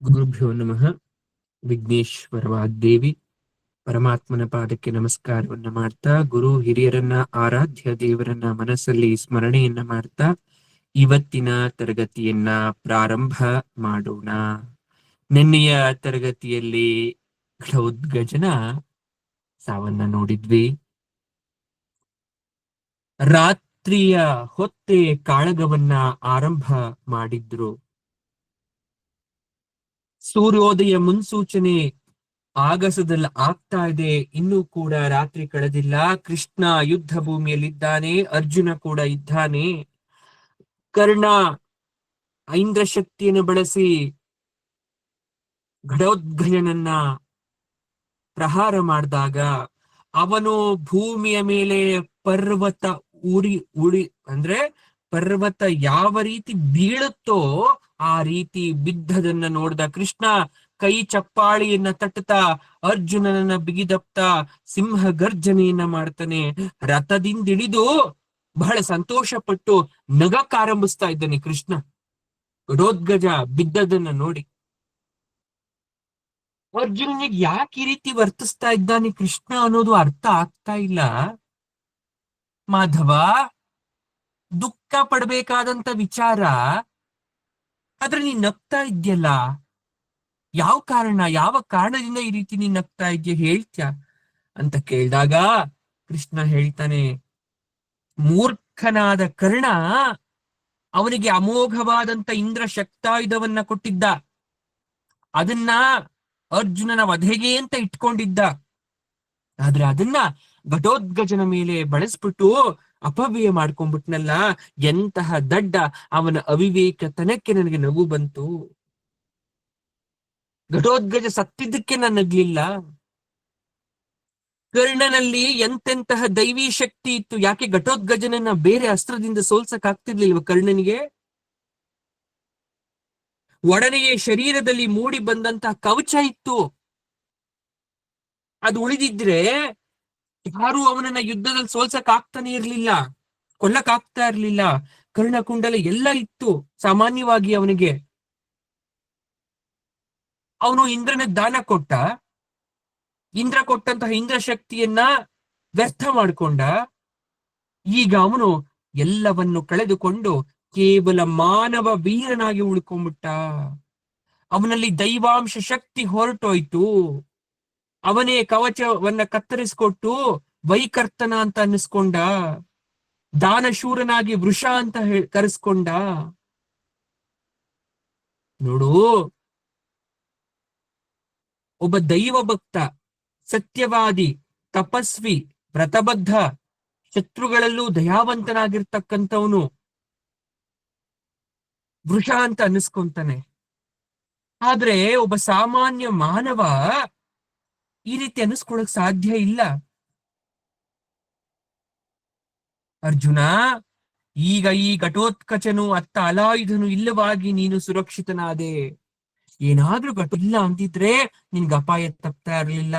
ಗುರುಭ್ಯೋ ನಮಃ. ವಿಘ್ನೇಶ್ವರವಾಗ್ದೇವಿ ಪರಮಾತ್ಮನ ಪಾದಕ್ಕೆ ನಮಸ್ಕಾರವನ್ನ ಮಾಡ್ತಾ, ಗುರು ಹಿರಿಯರನ್ನ ಆರಾಧ್ಯ ದೇವರನ್ನ ಮನಸ್ಸಲ್ಲಿ ಸ್ಮರಣೆಯನ್ನ ಮಾಡ್ತಾ ಇವತ್ತಿನ ತರಗತಿಯನ್ನ ಪ್ರಾರಂಭ ಮಾಡೋಣ. ನಿನ್ನೆಯ ತರಗತಿಯಲ್ಲಿ ಘಟೋದ್ಗಜನ ಸಾವನ್ನ ನೋಡಿದ್ವಿ. ರಾತ್ರಿಯ ಹೊತ್ತೆ ಕಾಳಗವನ್ನ ಆರಂಭ ಮಾಡಿದ್ರು. ಸೂರ್ಯೋದಯ ಮುನ್ಸೂಚನೆ ಆಗಸದಲ್ಲಿ ಆಗ್ತಾ ಇದೆ. ಇನ್ನೂ ಕೂಡ ರಾತ್ರಿ ಕಳೆದಿಲ್ಲ. ಕೃಷ್ಣ ಯುದ್ಧ ಭೂಮಿಯಲ್ಲಿದ್ದಾನೆ, ಅರ್ಜುನ ಕೂಡ ಇದ್ದಾನೆ. ಕರ್ಣ ಐಂದ್ರ ಶಕ್ತಿಯನ್ನು ಬಳಸಿ ಘಟೋದ್ಗಜನನ್ನ ಪ್ರಹಾರ ಮಾಡಿದಾಗ ಅವನು ಭೂಮಿಯ ಮೇಲೆ ಪರ್ವತ ಉಡಿ ಅಂದ್ರೆ ಪರ್ವತ ಯಾವ ರೀತಿ ಬೀಳುತ್ತೋ ಆ ರೀತಿ ಬಿದ್ದದನ್ನ ನೋಡ್ದ ಕೃಷ್ಣ. ಕೈ ಚಪ್ಪಾಳಿಯನ್ನ ತಟ್ಟುತ್ತಾ ಅರ್ಜುನನನ್ನ ಬಿಗಿದಪ್ತಾ ಸಿಂಹ ಗರ್ಜನೆಯನ್ನ ಮಾಡ್ತಾನೆ. ರಥದಿಂದಿಳಿದು ಬಹಳ ಸಂತೋಷ ಪಟ್ಟು ನಗಕ್ಕಾರಂಭಿಸ್ತಾ ಇದ್ದಾನೆ ಕೃಷ್ಣ ಘಟೋದ್ಗಜ ಬಿದ್ದದನ್ನ ನೋಡಿ. ಅರ್ಜುನನಿಗೆ ಯಾಕೆ ಈ ರೀತಿ ವರ್ತಿಸ್ತಾ ಇದ್ದಾನೆ ಕೃಷ್ಣ ಅನ್ನೋದು ಅರ್ಥ ಆಗ್ತಾ ಇಲ್ಲ. ಮಾಧವ, ದುಃಖ ಪಡ್ಬೇಕಾದಂತ ವಿಚಾರ, ಆದ್ರೆ ನೀನ್ ನಗ್ತಾ ಇದ್ಯಲ್ಲ, ಯಾವ ಕಾರಣದಿಂದ ಈ ರೀತಿ ನೀನ್ ನಗ್ತಾ ಇದ್ಯ ಹೇಳ್ತ್ಯಾ ಅಂತ ಕೇಳಿದಾಗ ಕೃಷ್ಣ ಹೇಳ್ತಾನೆ, ಮೂರ್ಖನಾದ ಕರ್ಣ ಅವನಿಗೆ ಅಮೋಘವಾದಂತ ಇಂದ್ರ ಶಕ್ತಾಯುಧವನ್ನ ಕೊಟ್ಟಿದ್ದ. ಅದನ್ನ ಅರ್ಜುನನ ವಧೆಗೆ ಅಂತ ಇಟ್ಕೊಂಡಿದ್ದ. ಆದ್ರೆ ಅದನ್ನ ಘಟೋದ್ಗಜನ ಮೇಲೆ ಬಳಸ್ಬಿಟ್ಟು ಅಪವ್ಯಯ ಮಾಡ್ಕೊಂಡ್ಬಿಟ್ನಲ್ಲ. ಎಂತಹ ದಡ್ಡ, ಅವನ ಅವಿವೇಕತನಕ್ಕೆ ನನಗೆ ನಗು ಬಂತು. ಘಟೋದ್ಗಜ ಸತ್ತಿದ್ದಕ್ಕೆ ನಾನು ನಗ್ಲಿಲ್ಲ. ಕರ್ಣನಲ್ಲಿ ಎಂತೆಂತಹ ದೈವಿ ಶಕ್ತಿ ಇತ್ತು. ಯಾಕೆ ಘಟೋದ್ಗಜನನ್ನ ಬೇರೆ ಅಸ್ತ್ರದಿಂದ ಸೋಲ್ಸಕ್ ಆಗ್ತಿರ್ಲಿಲ್ವ ಕರ್ಣನಿಗೆ? ಒಡನೆಯೇ ಶರೀರದಲ್ಲಿ ಮೂಡಿ ಬಂದಂತಹ ಕವಚ ಇತ್ತು. ಅದು ಉಳಿದಿದ್ರೆ ಯಾರು ಅವನನ್ನ ಯುದ್ಧದಲ್ಲಿ ಸೋಲ್ಸಕ್ ಆಗ್ತಾನೆ ಇರ್ಲಿಲ್ಲ, ಕೊಲ್ಲಕ್ ಆಗ್ತಾ ಇರ್ಲಿಲ್ಲ. ಕರ್ಣಕುಂಡಲ ಎಲ್ಲ ಇತ್ತು ಸಾಮಾನ್ಯವಾಗಿ ಅವನಿಗೆ. ಅವನು ಇಂದ್ರನ ದಾನ ಕೊಟ್ಟ. ಇಂದ್ರ ಕೊಟ್ಟಂತಹ ಇಂದ್ರ ಶಕ್ತಿಯನ್ನ ವ್ಯರ್ಥ ಮಾಡಿಕೊಂಡ. ಈಗ ಅವನು ಎಲ್ಲವನ್ನು ಕಳೆದುಕೊಂಡು ಕೇವಲ ಮಾನವ ವೀರನಾಗಿ ಉಳ್ಕೊಂಡ್ಬಿಟ್ಟ. ಅವನಲ್ಲಿ ದೈವಾಂಶ ಶಕ್ತಿ ಹೊರಟೋಯ್ತು. ಅವನೇ ಕವಚವನ್ನ ಕತ್ತರಿಸ್ಕೊಟ್ಟು ವೈಕರ್ತನ ಅಂತ ಅನ್ನಿಸ್ಕೊಂಡ. ದಾನಶೂರನಾಗಿ ವೃಷ ಅಂತ ಕರೆಸ್ಕೊಂಡ. ನೋಡು, ಒಬ್ಬ ದೈವ ಭಕ್ತ, ಸತ್ಯವಾದಿ, ತಪಸ್ವಿ, ವ್ರತಬದ್ಧ, ಶತ್ರುಗಳಲ್ಲೂ ದಯಾವಂತನಾಗಿರ್ತಕ್ಕಂಥವನು ವೃಷ ಅಂತ ಅನ್ನಿಸ್ಕೊಂತಾನೆ. ಆದ್ರೆ ಒಬ್ಬ ಸಾಮಾನ್ಯ ಮಾನವ ಈ ರೀತಿ ಅನ್ನಿಸ್ಕೊಳಕ್ ಸಾಧ್ಯ ಇಲ್ಲ. ಅರ್ಜುನ, ಈಗ ಈ ಘಟೋತ್ಕಚನು ಅತ್ತ ಅಲಾಯುಧನು ಇಲ್ಲವಾಗಿ ನೀನು ಸುರಕ್ಷಿತನಾದೆ. ಏನಾದ್ರೂ ಇಲ್ಲ ಅಂತಿದ್ರೆ ನಿನ್ಗೆ ಅಪಾಯ ತಪ್ತಾ ಇರ್ಲಿಲ್ಲ.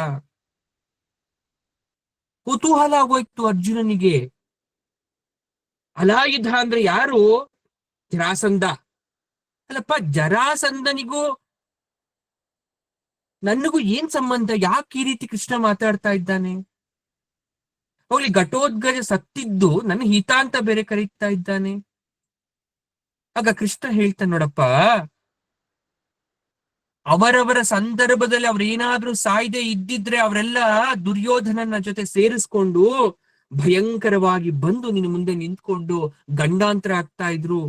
ಕುತೂಹಲ ಆಗೋಯ್ತು ಅರ್ಜುನನಿಗೆ. ಅಲಾಯುಧ ಅಂದ್ರೆ ಯಾರು? ಜರಾಸಂಧ. ಅಲ್ಲಪ್ಪ, ಜರಾಸಂಧನಿಗೂ ನನಗೂ ಏನ್ ಸಂಬಂಧ? ಯಾಕೆ ಈ ರೀತಿ ಕೃಷ್ಣ ಮಾತಾಡ್ತಾ ಇದ್ದಾನೆ? ಹೋಗ್ಲಿ, ಘಟೋದ್ಗಜ ಸತ್ತಿದ್ದು ನನ್ನ ಹಿತ ಅಂತ ಬೇರೆ ಕರೀತಾ ಇದ್ದಾನೆ. ಆಗ ಕೃಷ್ಣ ಹೇಳ್ತಾನೆ, ನೋಡಪ್ಪ, ಅವರವರ ಸಂದರ್ಭದಲ್ಲಿ ಅವ್ರೇನಾದ್ರೂ ಸಾಯ್ದೆ ಇದ್ದಿದ್ರೆ ಅವರೆಲ್ಲ ದುರ್ಯೋಧನನ ಜೊತೆ ಸೇರಿಸ್ಕೊಂಡು ಭಯಂಕರವಾಗಿ ಬಂದು ನಿನ್ನ ಮುಂದೆ ನಿಂತ್ಕೊಂಡು ಗಂಡಾಂತರ ಆಗ್ತಾ ಇದ್ರು.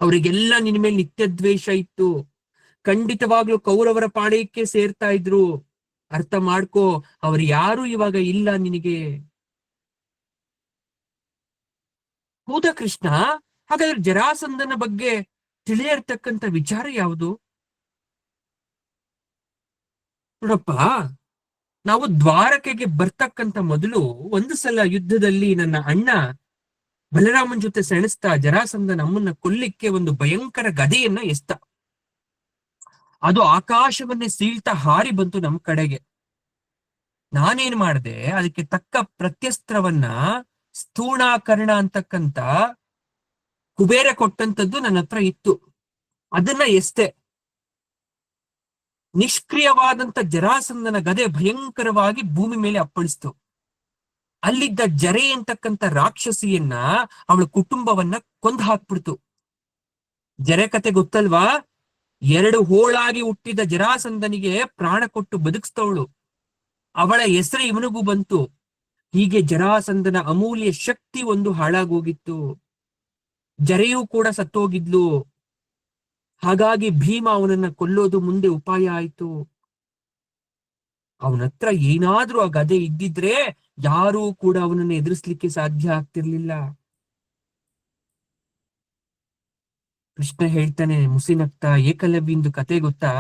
ಅವರಿಗೆಲ್ಲ ನಿನ್ನ ಮೇಲೆ ನಿತ್ಯ ದ್ವೇಷ ಇತ್ತು. ಖಂಡಿತವಾಗ್ಲೂ ಕೌರವರ ಪಾಳಯಕ್ಕೆ ಸೇರ್ತಾ ಇದ್ರು. ಅರ್ಥ ಮಾಡ್ಕೋ, ಅವ್ರು ಯಾರು ಇವಾಗ ಇಲ್ಲ ನಿನಗೆ. ಹೌದಾ ಕೃಷ್ಣ? ಹಾಗಾದ್ರೆ ಜರಾಸಂಧನ ಬಗ್ಗೆ ತಿಳಿಯಿರ್ತಕ್ಕಂಥ ವಿಚಾರ ಯಾವುದು? ನೋಡಪ್ಪ, ನಾವು ದ್ವಾರಕೆಗೆ ಬರ್ತಕ್ಕಂಥ ಮೊದಲು ಒಂದು ಸಲ ಯುದ್ಧದಲ್ಲಿ ನನ್ನ ಅಣ್ಣ ಬಲರಾಮನ್ ಜೊತೆ ಸೆಣಸ್ತಾ ಜರಾಸಂಧ ನಮ್ಮನ್ನ ಕೊಲ್ಲಿಕ್ಕೆ ಒಂದು ಭಯಂಕರ ಗದೆಯನ್ನ ಎಸ್ತ. ಅದು ಆಕಾಶವನ್ನೇ ಸೀಳ್ತಾ ಹಾರಿ ಬಂತು ನಮ್ ಕಡೆಗೆ. ನಾನೇನ್ ಮಾಡಿದೆ, ಅದಕ್ಕೆ ತಕ್ಕ ಪ್ರತ್ಯಸ್ತ್ರವನ್ನ ಸ್ಥೂಣಾಕರ್ಣ ಅಂತಕ್ಕಂಥ ಕುಬೇರ ಕೊಟ್ಟಂತದ್ದು ನನ್ನ ಹತ್ರ ಇತ್ತು. ಅದನ್ನ ಎಸ್ತೆ. ನಿಷ್ಕ್ರಿಯವಾದಂತ ಜರಾಸಂಧನ ಗದೆ ಭಯಂಕರವಾಗಿ ಭೂಮಿ ಮೇಲೆ ಅಪ್ಪಳಿಸ್ತು. ಅಲ್ಲಿದ್ದ ಜರೆ ಅಂತಕ್ಕಂಥ ರಾಕ್ಷಸಿಯನ್ನ, ಅವಳ ಕುಟುಂಬವನ್ನ ಕೊಂದು ಹಾಕ್ಬಿಡ್ತು. ಜರೆ ಕತೆ ಗೊತ್ತಲ್ವಾ? 2 ಹೋಳಾಗಿ ಹುಟ್ಟಿದ ಜರಾಸಂಧನಿಗೆ ಪ್ರಾಣ ಕೊಟ್ಟು ಬದುಕಿಸ್ತವಳು. ಅವಳ ಹೆಸರು ಇವನಿಗೂ ಬಂತು. ಹೀಗೆ ಜರಾಸಂಧನ ಅಮೂಲ್ಯ ಶಕ್ತಿ ಒಂದು ಹಾಳಾಗೋಗಿತ್ತು. ಜರೆಯೂ ಕೂಡ ಸತ್ತೋಗಿದ್ಲು. ಹಾಗಾಗಿ ಭೀಮ ಅವನನ್ನ ಕೊಲ್ಲೋದು ಮುಂದೆ ಉಪಾಯ ಆಯ್ತು. ಅವನತ್ರ ಏನಾದ್ರೂ ಆ ಗದೆ ಇದ್ದಿದ್ರೆ ಯಾರೂ ಕೂಡ ಅವನನ್ನು ಎದುರಿಸ್ಲಿಕ್ಕೆ ಸಾಧ್ಯ ಆಗ್ತಿರ್ಲಿಲ್ಲ. ಕೃಷ್ಣ ಹೇಳ್ತಾನೆ ಮುಸಿನಗ್ತಾ, ಏಕಲವ್ಯಂದು ಕತೆ ಗೊತ್ತಾ?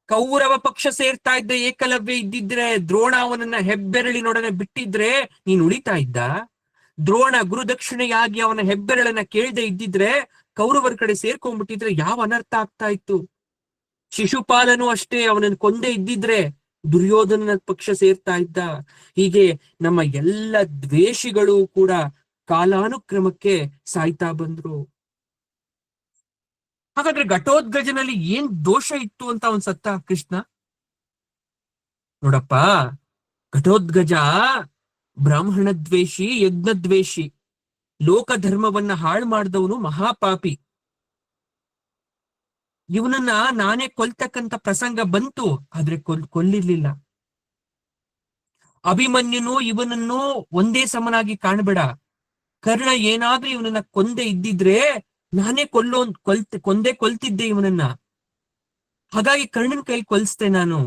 ಕೌರವ ಪಕ್ಷ ಸೇರ್ತಾ ಇದ್ದ ಏಕಲವ್ಯ ಇದ್ದಿದ್ರೆ, ದ್ರೋಣ ಅವನನ್ನ ಹೆಬ್ಬೆರಳಿನೊಡನೆ ಬಿಟ್ಟಿದ್ರೆ ನೀನ್ ಉಳಿತಾ ಇದ್ದ? ದ್ರೋಣ ಗುರುದಕ್ಷಿಣೆಯಾಗಿ ಅವನ ಹೆಬ್ಬೆರಳನ್ನ ಕೇಳದೆ ಇದ್ದಿದ್ರೆ, ಕೌರವರ ಕಡೆ ಸೇರ್ಕೊಂಡ್ಬಿಟ್ಟಿದ್ರೆ ಯಾವ ಅನರ್ಥ ಆಗ್ತಾ ಇತ್ತು? ಶಿಶುಪಾಲನು ಅಷ್ಟೇ, ಅವನನ್ನು ಕೊಂದೇ ಇದ್ದಿದ್ರೆ ದುರ್ಯೋಧನನ ಪಕ್ಷ ಸೇರ್ತಾ ಇದ್ದ. ಹೀಗೆ ನಮ್ಮ ಎಲ್ಲ ದ್ವೇಷಿಗಳು ಕೂಡ ಕಾಲಾನುಕ್ರಮಕ್ಕೆ ಸಾಯ್ತಾ ಬಂದ್ರು. ಹಾಗಾದ್ರೆ ಘಟೋತ್ಕಚನಲ್ಲಿ ಏನ್ ದೋಷ ಇತ್ತು ಅಂತ ಅವನ್ ಸತ್ತ ಕೃಷ್ಣ? ನೋಡಪ್ಪ, ಘಟೋತ್ಕಚ ಬ್ರಾಹ್ಮಣ ದ್ವೇಷಿ, ಯಜ್ಞ ದ್ವೇಷಿ, ಲೋಕ ಧರ್ಮವನ್ನ ಹಾಳು ಮಾಡಿದವನು, ಮಹಾಪಾಪಿ. ಇವನನ್ನ ನಾನೇ ಕೊಲ್ತಕ್ಕಂತ ಪ್ರಸಂಗ ಬಂತು, ಆದ್ರೆ ಕೊಲ್ಲಿರ್ಲಿಲ್ಲ. ಅಭಿಮನ್ಯುನು ಇವನನ್ನು ಒಂದೇ ಸಮನಾಗಿ ಕಾಣಬೇಡ. ಕರ್ಣ ಏನಾದ್ರೂ ಇವನನ್ನ ಕೊಂದೆ ಇದ್ದಿದ್ರೆ ನಾನೇ ಕೊಂದೇ ಕೊಲ್ತಿದ್ದೆ ಇವನನ್ನ. ಹಾಗಾಗಿ ಕರ್ಣನ್ ಕೈಲಿ ಕೊಲ್ಸ್ತೆ ನಾನು.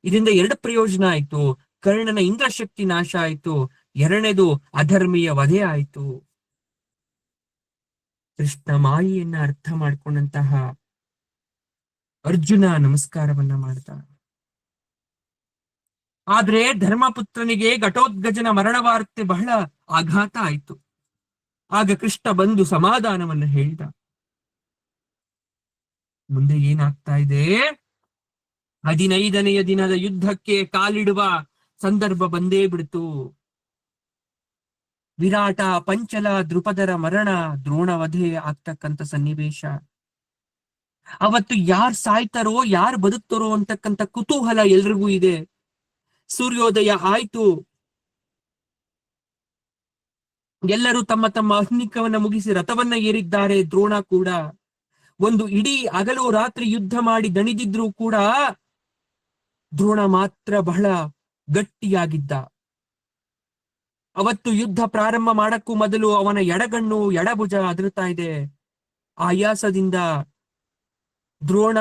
ಇದರಿಂದ 2 ಪ್ರಯೋಜನ ಆಯ್ತು. ಕರ್ಣನ ಇಂದ್ರಶಕ್ತಿ ನಾಶ ಆಯ್ತು, 2ನೇದು ಅಧರ್ಮೀಯ ವಧೆ ಆಯ್ತು. ಕೃಷ್ಣ ಮಾಯೆಯನ್ನ ಅರ್ಥ ಮಾಡ್ಕೊಂಡಂತಹ ಅರ್ಜುನ ನಮಸ್ಕಾರವನ್ನ ಮಾಡ್ದ. ಆದ್ರೆ ಧರ್ಮಪುತ್ರನಿಗೆ ಘಟೋತ್ಕಚನ ಮರಣ ವಾರ್ತೆ ಬಹಳ ಆಘಾತ ಆಯ್ತು. ಆಗ ಕೃಷ್ಣ ಬಂದು ಸಮಾಧಾನವನ್ನ ಹೇಳ್ದ. ಮುಂದೆ ಏನಾಗ್ತಾ ಇದೆ? 15ನೆಯ ದಿನದ ಯುದ್ಧಕ್ಕೆ ಕಾಲಿಡುವ ಸಂದರ್ಭ ಬಂದೇ ಬಿಡ್ತು. ವಿರಾಟ, ಪಂಚಲ, ದೃಪದರ ಮರಣ, ದ್ರೋಣವಧೆ ಆಗ್ತಕ್ಕಂಥ ಸನ್ನಿವೇಶ. ಅವತ್ತು ಯಾರ್ ಸಾಯ್ತಾರೋ, ಯಾರು ಬದುಕ್ತಾರೋ ಅಂತಕ್ಕಂಥ ಕುತೂಹಲ ಎಲ್ರಿಗೂ ಇದೆ. ಸೂರ್ಯೋದಯ ಆಯ್ತು. ಎಲ್ಲರೂ ತಮ್ಮ ತಮ್ಮ ಅಹ್ನಿಕವನ್ನ ಮುಗಿಸಿ ರಥವನ್ನ ಏರಿದ್ದಾರೆ. ದ್ರೋಣ ಕೂಡ ಒಂದು ಇಡೀ ಹಗಲು ರಾತ್ರಿ ಯುದ್ಧ ಮಾಡಿ ದಣಿದಿದ್ರು ಕೂಡ ದ್ರೋಣ ಮಾತ್ರ ಬಹಳ ಗಟ್ಟಿಯಾಗಿದ್ದ. ಅವತ್ತು ಯುದ್ಧ ಪ್ರಾರಂಭ ಮಾಡಕ್ಕೂ ಮೊದಲು ಅವನ ಎಡಗಣ್ಣು, ಎಡಭುಜ ಅದರುತ್ತಾ ಇದೆ. ಆಯಾಸದಿಂದ ದ್ರೋಣ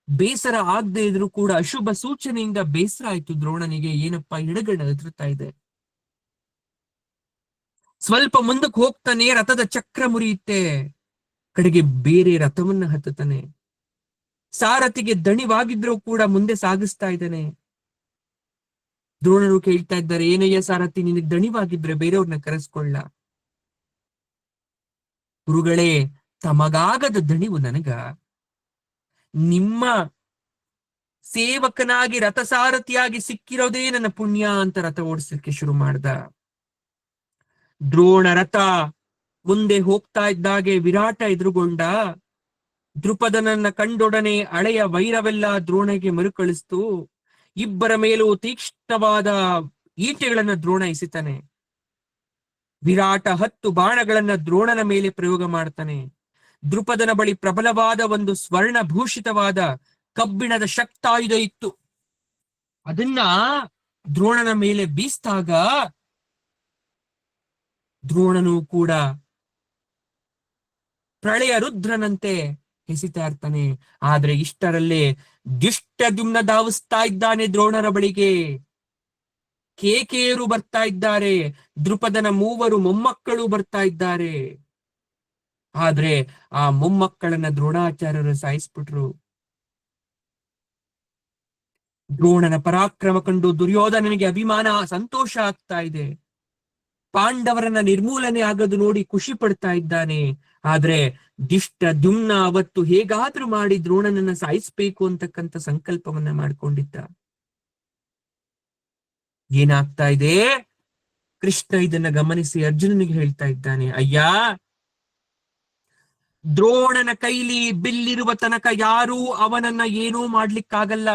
ಬೇಸರ ಆಗದೆ ಇದ್ರು ಕೂಡ ಅಶುಭ ಸೂಚನೆಯಿಂದ ಬೇಸರ ಆಯ್ತು ದ್ರೋಣನಿಗೆ. ಏನಪ್ಪಾ, ಎಡಗಣ್ಣು ಅದರುತ್ತಾ ಇದೆ. ಸ್ವಲ್ಪ ಮುಂದಕ್ಕೆ ಹೋಗ್ತಾನೆ, ರಥದ ಚಕ್ರ ಮುರಿಯುತ್ತೆ. ಕಡೆಗೆ ಬೇರೆ ರಥವನ್ನ ಹತ್ತುತ್ತಾನೆ. ಸಾರಥಿಗೆ ದಣಿವಾಗಿದ್ರು ಕೂಡ ಮುಂದೆ ಸಾಗಿಸ್ತಾ ಇದ್ದಾನೆ. ದ್ರೋಣರು ಕೇಳ್ತಾ ಇದ್ದಾರೆ, ಏನಯ್ಯ ಸಾರಥಿ, ನಿನಗೆ ದಣಿವಾಗಿದ್ರೆ ಬೇರೆಯವ್ರನ್ನ ಕರೆಸ್ಕೊಳ್ಳ. ಗುರುಗಳೇ, ತಮಗಾಗದ ದಣಿವು ನನಗ. ನಿಮ್ಮ ಸೇವಕನಾಗಿ ರಥಸಾರಥಿಯಾಗಿ ಸಿಕ್ಕಿರೋದೇ ನನ್ನ ಪುಣ್ಯ ಅಂತ ರಥ ಓಡಿಸ್ಲಿಕ್ಕೆ ಶುರು ಮಾಡ್ದ. ದ್ರೋಣ ರಥ ಮುಂದೆ ಹೋಗ್ತಾ ಇದ್ದಾಗೆ ವಿರಾಟ ಎದುರುಗೊಂಡ. ದೃಪದನನ್ನ ಕಂಡೊಡನೆ ಹಳೆಯ ವೈರವೆಲ್ಲ ದ್ರೋಣಗೆ ಮರುಕಳಿಸ್ತು. ಇಬ್ಬರ ಮೇಲೂ ತೀಕ್ಷ್ಣವಾದ ಈಟೆಗಳನ್ನ ದ್ರೋಣ ಎಸಿತಾನೆ. ವಿರಾಟ 10 ಬಾಣಗಳನ್ನ ದ್ರೋಣನ ಮೇಲೆ ಪ್ರಯೋಗ ಮಾಡ್ತಾನೆ. ದೃಪದನ ಬಳಿ ಪ್ರಬಲವಾದ ಒಂದು ಸ್ವರ್ಣಭೂಷಿತವಾದ ಕಬ್ಬಿಣದ ಶಕ್ತಾಯುಧ ಇತ್ತು. ಅದನ್ನ ದ್ರೋಣನ ಮೇಲೆ ಬೀಸ್ದಾಗ ದ್ರೋಣನು ಕೂಡ ಪ್ರಳಯ ರುದ್ರನಂತೆ ಎಸಿತಾ ಇರ್ತಾನೆ. ಆದ್ರೆ ಇಷ್ಟರಲ್ಲೇ ದುಷ್ಟದ್ಯುಮ್ನ ಧಾವಿಸ್ತಾ ಇದ್ದಾನೆ ದ್ರೋಣರ ಬಳಿಗೆ. ಕೇಕೆಯರು ಬರ್ತಾ ಇದ್ದಾರೆ. ದೃಪದನ 3 ಮೊಮ್ಮಕ್ಕಳು ಬರ್ತಾ ಇದ್ದಾರೆ. ಆದ್ರೆ ಆ ಮೊಮ್ಮಕ್ಕಳನ್ನ ದ್ರೋಣಾಚಾರ್ಯರು ಸಾಯಿಸ್ಬಿಟ್ರು. ದ್ರೋಣನ ಪರಾಕ್ರಮ ಕಂಡು ದುರ್ಯೋಧನನಿಗೆ ಅಭಿಮಾನ, ಸಂತೋಷ ಆಗ್ತಾ ಇದೆ. ಪಾಂಡವರನ್ನ ನಿರ್ಮೂಲನೆ ಆಗೋದು ನೋಡಿ ಖುಷಿ ಪಡ್ತಾ ಇದ್ದಾನೆ. ಆದ್ರೆ ದುಮ್ನ ಅವತ್ತು ಹೇಗಾದ್ರೂ ಮಾಡಿ ದ್ರೋಣನನ್ನ ಸಾಯಿಸ್ಬೇಕು ಅಂತಕ್ಕಂಥ ಸಂಕಲ್ಪವನ್ನ ಮಾಡ್ಕೊಂಡಿದ್ದ. ಏನಾಗ್ತಾ ಇದೆ? ಕೃಷ್ಣ ಇದನ್ನ ಗಮನಿಸಿ ಅರ್ಜುನನಿಗೆ ಹೇಳ್ತಾ ಇದ್ದಾನೆ, ಅಯ್ಯ, ದ್ರೋಣನ ಕೈಲಿ ಬಿಲ್ಲಿರುವ ತನಕ ಯಾರೂ ಅವನನ್ನ ಏನೂ ಮಾಡ್ಲಿಕ್ಕಾಗಲ್ಲ.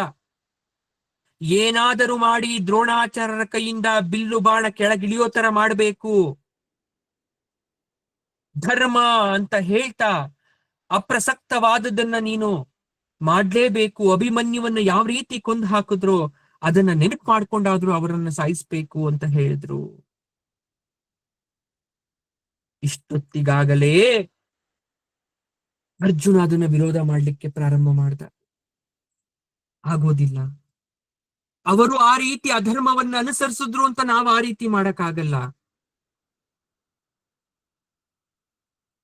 ಏನಾದರೂ ಮಾಡಿ ದ್ರೋಣಾಚಾರ್ಯರ ಕೈಯಿಂದ ಬಿಲ್ಲು ಬಾಣ ಕೆಳಗಿಳಿಯೋ ತರ ಮಾಡಬೇಕು. ಧರ್ಮ ಅಂತ ಹೇಳ್ತಾ ಅಪ್ರಸಕ್ತವಾದದನ್ನ ನೀನು ಮಾಡ್ಲೇಬೇಕು. ಅಭಿಮನ್ಯುವನ್ನ ಯಾವ ರೀತಿ ಕೊಂದು ಹಾಕಿದ್ರು ಅದನ್ನ ನೆನಪು ಮಾಡ್ಕೊಂಡಾದ್ರೂ ಅವರನ್ನ ಸಾಯಿಸ್ಬೇಕು ಅಂತ ಹೇಳಿದ್ರು. ಇಷ್ಟೊತ್ತಿಗಾಗಲೇ ಅರ್ಜುನ ಅದನ್ನ ವಿರೋಧ ಮಾಡ್ಲಿಕ್ಕೆ ಪ್ರಾರಂಭ ಮಾಡ್ದ. ಆಗೋದಿಲ್ಲ, ಅವರು ಆ ರೀತಿ ಅಧರ್ಮವನ್ನ ಅನುಸರಿಸಿದ್ರು ಅಂತ ನಾವು ಆ ರೀತಿ ಮಾಡಕ್ಕಾಗಲ್ಲ.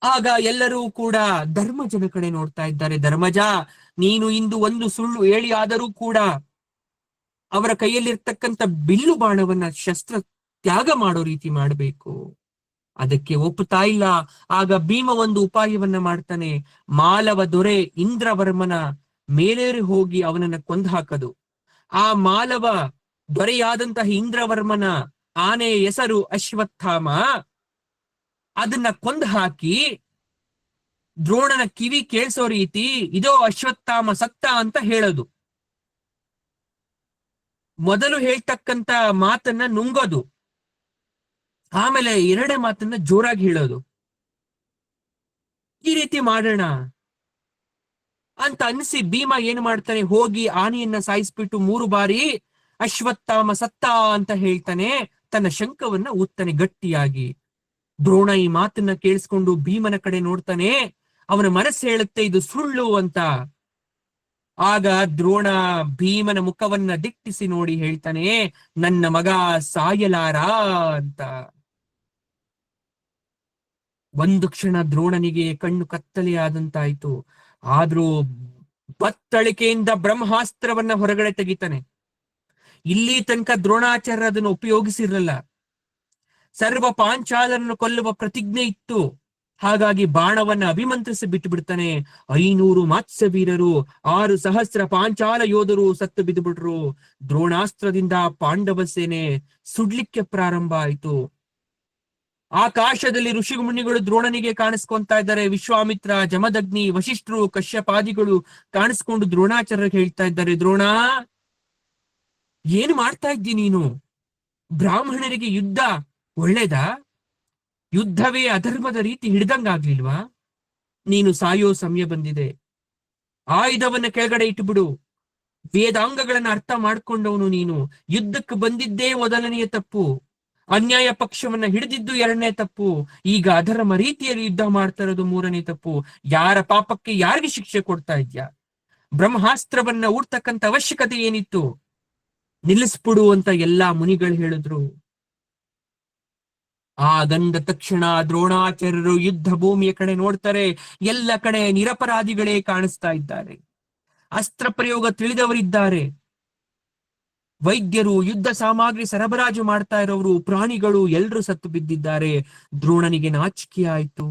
ಆಗ ಎಲ್ಲರೂ ಕೂಡ ಧರ್ಮಜನ ಕಡೆ ನೋಡ್ತಾ ಇದ್ದಾರೆ. ಧರ್ಮಜ, ನೀನು ಇಂದು ಒಂದು ಸುಳ್ಳು ಹೇಳಿ ಆದರೂ ಕೂಡ ಅವರ ಕೈಯಲ್ಲಿರ್ತಕ್ಕಂಥ ಬಿಲ್ಲು ಬಾಣವನ್ನ ಶಸ್ತ್ರ ತ್ಯಾಗ ಮಾಡೋ ರೀತಿ ಮಾಡಬೇಕು. ಅದಕ್ಕೆ ಒಪ್ಪುತ್ತಾ ಇಲ್ಲ. ಆಗ ಭೀಮ ಒಂದು ಉಪಾಯವನ್ನ ಮಾಡ್ತಾನೆ. ಮಾಲವ ದೊರೆ ಇಂದ್ರವರ್ಮನ ಮೇಲೇರಿ ಹೋಗಿ ಅವನನ್ನ ಕೊಂದು ಹಾಕದು. ಆ ಮಾಲವ ದೊರೆಯಾದಂತಹ ಇಂದ್ರವರ್ಮನ ಆನೆ ಹೆಸರು ಅಶ್ವತ್ಥಾಮ. ಅದನ್ನ ಕೊಂದು ಹಾಕಿ ದ್ರೋಣನ ಕಿವಿ ಕೇಳಿಸೋ ರೀತಿ ಇದೋ ಅಶ್ವತ್ಥಾಮ ಸತ್ತ ಅಂತ ಹೇಳೋದು. ಮೊದಲು ಹೇಳ್ತಕ್ಕಂತ ಮಾತನ್ನ ನುಂಗೋದು, ಆಮೇಲೆ ಎರಡೇ ಮಾತನ್ನ ಜೋರಾಗಿ ಹೇಳೋದು. ಈ ರೀತಿ ಮಾಡೋಣ ಅಂತ ಅನ್ಸಿ ಭೀಮ ಏನ್ ಮಾಡ್ತಾನೆ, ಹೋಗಿ ಆನೆಯನ್ನ ಸಾಯಿಸ್ಬಿಟ್ಟು 3 ಬಾರಿ ಅಶ್ವತ್ಥಾಮ ಸತ್ತ ಅಂತ ಹೇಳ್ತಾನೆ. ತನ್ನ ಶಂಖವನ್ನ ಊದ್ತಾನೆ ಗಟ್ಟಿಯಾಗಿ. ದ್ರೋಣ ಈ ಮಾತನ್ನ ಕೇಳಿಸ್ಕೊಂಡು ಭೀಮನ ಕಡೆ ನೋಡ್ತಾನೆ. ಅವನ ಮನಸ್ಸು ಹೇಳುತ್ತೆ ಇದು ಸುಳ್ಳು ಅಂತ. ಆಗ ದ್ರೋಣ ಭೀಮನ ಮುಖವನ್ನ ದಿಟ್ಟಿಸಿ ನೋಡಿ ಹೇಳ್ತಾನೆ, ನನ್ನ ಮಗ ಸಾಯಲಾರ ಅಂತ. ಒಂದು ಕ್ಷಣ ದ್ರೋಣನಿಗೆ ಕಣ್ಣು ಕತ್ತಲೆಯಾದಂತಾಯ್ತು. ಆದ್ರೂ ಬತ್ತಳಿಕೆಯಿಂದ ಬ್ರಹ್ಮಾಸ್ತ್ರವನ್ನ ಹೊರಗಡೆ ತೆಗಿತಾನೆ. ಇಲ್ಲಿ ತನಕ ದ್ರೋಣಾಚಾರ್ಯ ಅದನ್ನು ಉಪಯೋಗಿಸಿರಲಿಲ್ಲ. ಸರ್ವ ಪಾಂಚಾಲರನ್ನು ಕೊಲ್ಲುವ ಪ್ರತಿಜ್ಞೆ ಇತ್ತು. ಹಾಗಾಗಿ ಬಾಣವನ್ನ ಅಭಿಮಂತ್ರಿಸಿ ಬಿಟ್ಟು ಬಿಡ್ತಾನೆ. 500 ಮಾತ್ಸ್ಯ ವೀರರು, 6 ಸಹಸ್ರ ಪಾಂಚಾಲ ಯೋಧರು ಸತ್ತು ಬಿದ್ದು ಬಿಟ್ರು. ದ್ರೋಣಾಸ್ತ್ರದಿಂದ ಪಾಂಡವ ಸೇನೆ ಸುಡ್ಲಿಕ್ಕೆ ಪ್ರಾರಂಭ ಆಯ್ತು. ಆಕಾಶದಲ್ಲಿ ಋಷಿ ಮುನಿಗಳು ದ್ರೋಣನಿಗೆ ಕಾಣಿಸ್ಕೊಂತಾ ಇದ್ದಾರೆ. ವಿಶ್ವಾಮಿತ್ರ, ಜಮದಗ್ನಿ, ವಶಿಷ್ಠರು, ಕಶ್ಯಪಾದಿಗಳು ಕಾಣಿಸ್ಕೊಂಡು ದ್ರೋಣಾಚಾರ್ಯ ಹೇಳ್ತಾ ಇದ್ದಾರೆ, ದ್ರೋಣ ಏನು ಮಾಡ್ತಾ ಇದ್ದಿ ನೀನು? ಬ್ರಾಹ್ಮಣರಿಗೆ ಯುದ್ಧ ಒಳ್ಳೇದಾ? ಯುದ್ಧವೇ ಅಧರ್ಮದ ರೀತಿ ಹಿಡ್ದಂಗಾಗ್ಲಿಲ್ವಾ? ನೀನು ಸಾಯೋ ಸಮಯ ಬಂದಿದೆ. ಆಯುಧವನ್ನ ಕೆಳಗಡೆ ಇಟ್ಟುಬಿಡು. ವೇದಾಂಗಗಳನ್ನ ಅರ್ಥ ಮಾಡ್ಕೊಂಡವನು ನೀನು. ಯುದ್ಧಕ್ಕೆ ಬಂದಿದ್ದೇ ಮೊದಲನೆಯ ತಪ್ಪು. ಅನ್ಯಾಯ ಪಕ್ಷವನ್ನ ಹಿಡಿದಿದ್ದು 2ನೇ ತಪ್ಪು. ಈಗ ಅಧರ್ಮ ರೀತಿಯಲ್ಲಿ ಯುದ್ಧ ಮಾಡ್ತಾ ಇರೋದು 3ನೇ ತಪ್ಪು. ಯಾರ ಪಾಪಕ್ಕೆ ಯಾರಿಗೆ ಶಿಕ್ಷೆ ಕೊಡ್ತಾ ಇದ್ಯಾ? ಬ್ರಹ್ಮಾಸ್ತ್ರವನ್ನ ಊಡ್ತಕ್ಕಂಥ ಅವಶ್ಯಕತೆ ಏನಿತ್ತು? ನಿಲ್ಲಿಸ್ಬಿಡು ಅಂತ ಎಲ್ಲಾ ಮುನಿಗಳು ಹೇಳಿದ್ರು. ಆ ಗಂಡ ತಕ್ಷಣ ದ್ರೋಣಾಚಾರ್ಯರು ಯುದ್ಧ ಭೂಮಿಯ ಕಡೆ ನೋಡ್ತಾರೆ. ಎಲ್ಲ ಕಡೆ ನಿರಪರಾಧಿಗಳೇ ಕಾಣಿಸ್ತಾ ಇದ್ದಾರೆ. ಅಸ್ತ್ರ ಪ್ರಯೋಗ ತಿಳಿದವರಿದ್ದಾರೆ. ವೈದ್ಯರು, ಯುದ್ಧ ಸಾಮಗ್ರಿ ಸರಬರಾಜು ಮಾಡ್ತಾ ಇರೋರು, ಪ್ರಾಣಿಗಳು ಎಲ್ಲರೂ ಸತ್ತು ಬಿದ್ದಿದ್ದಾರೆ. ದ್ರೋಣನಿಗೆ ನಾಚಿಕೆ ಆಯ್ತು.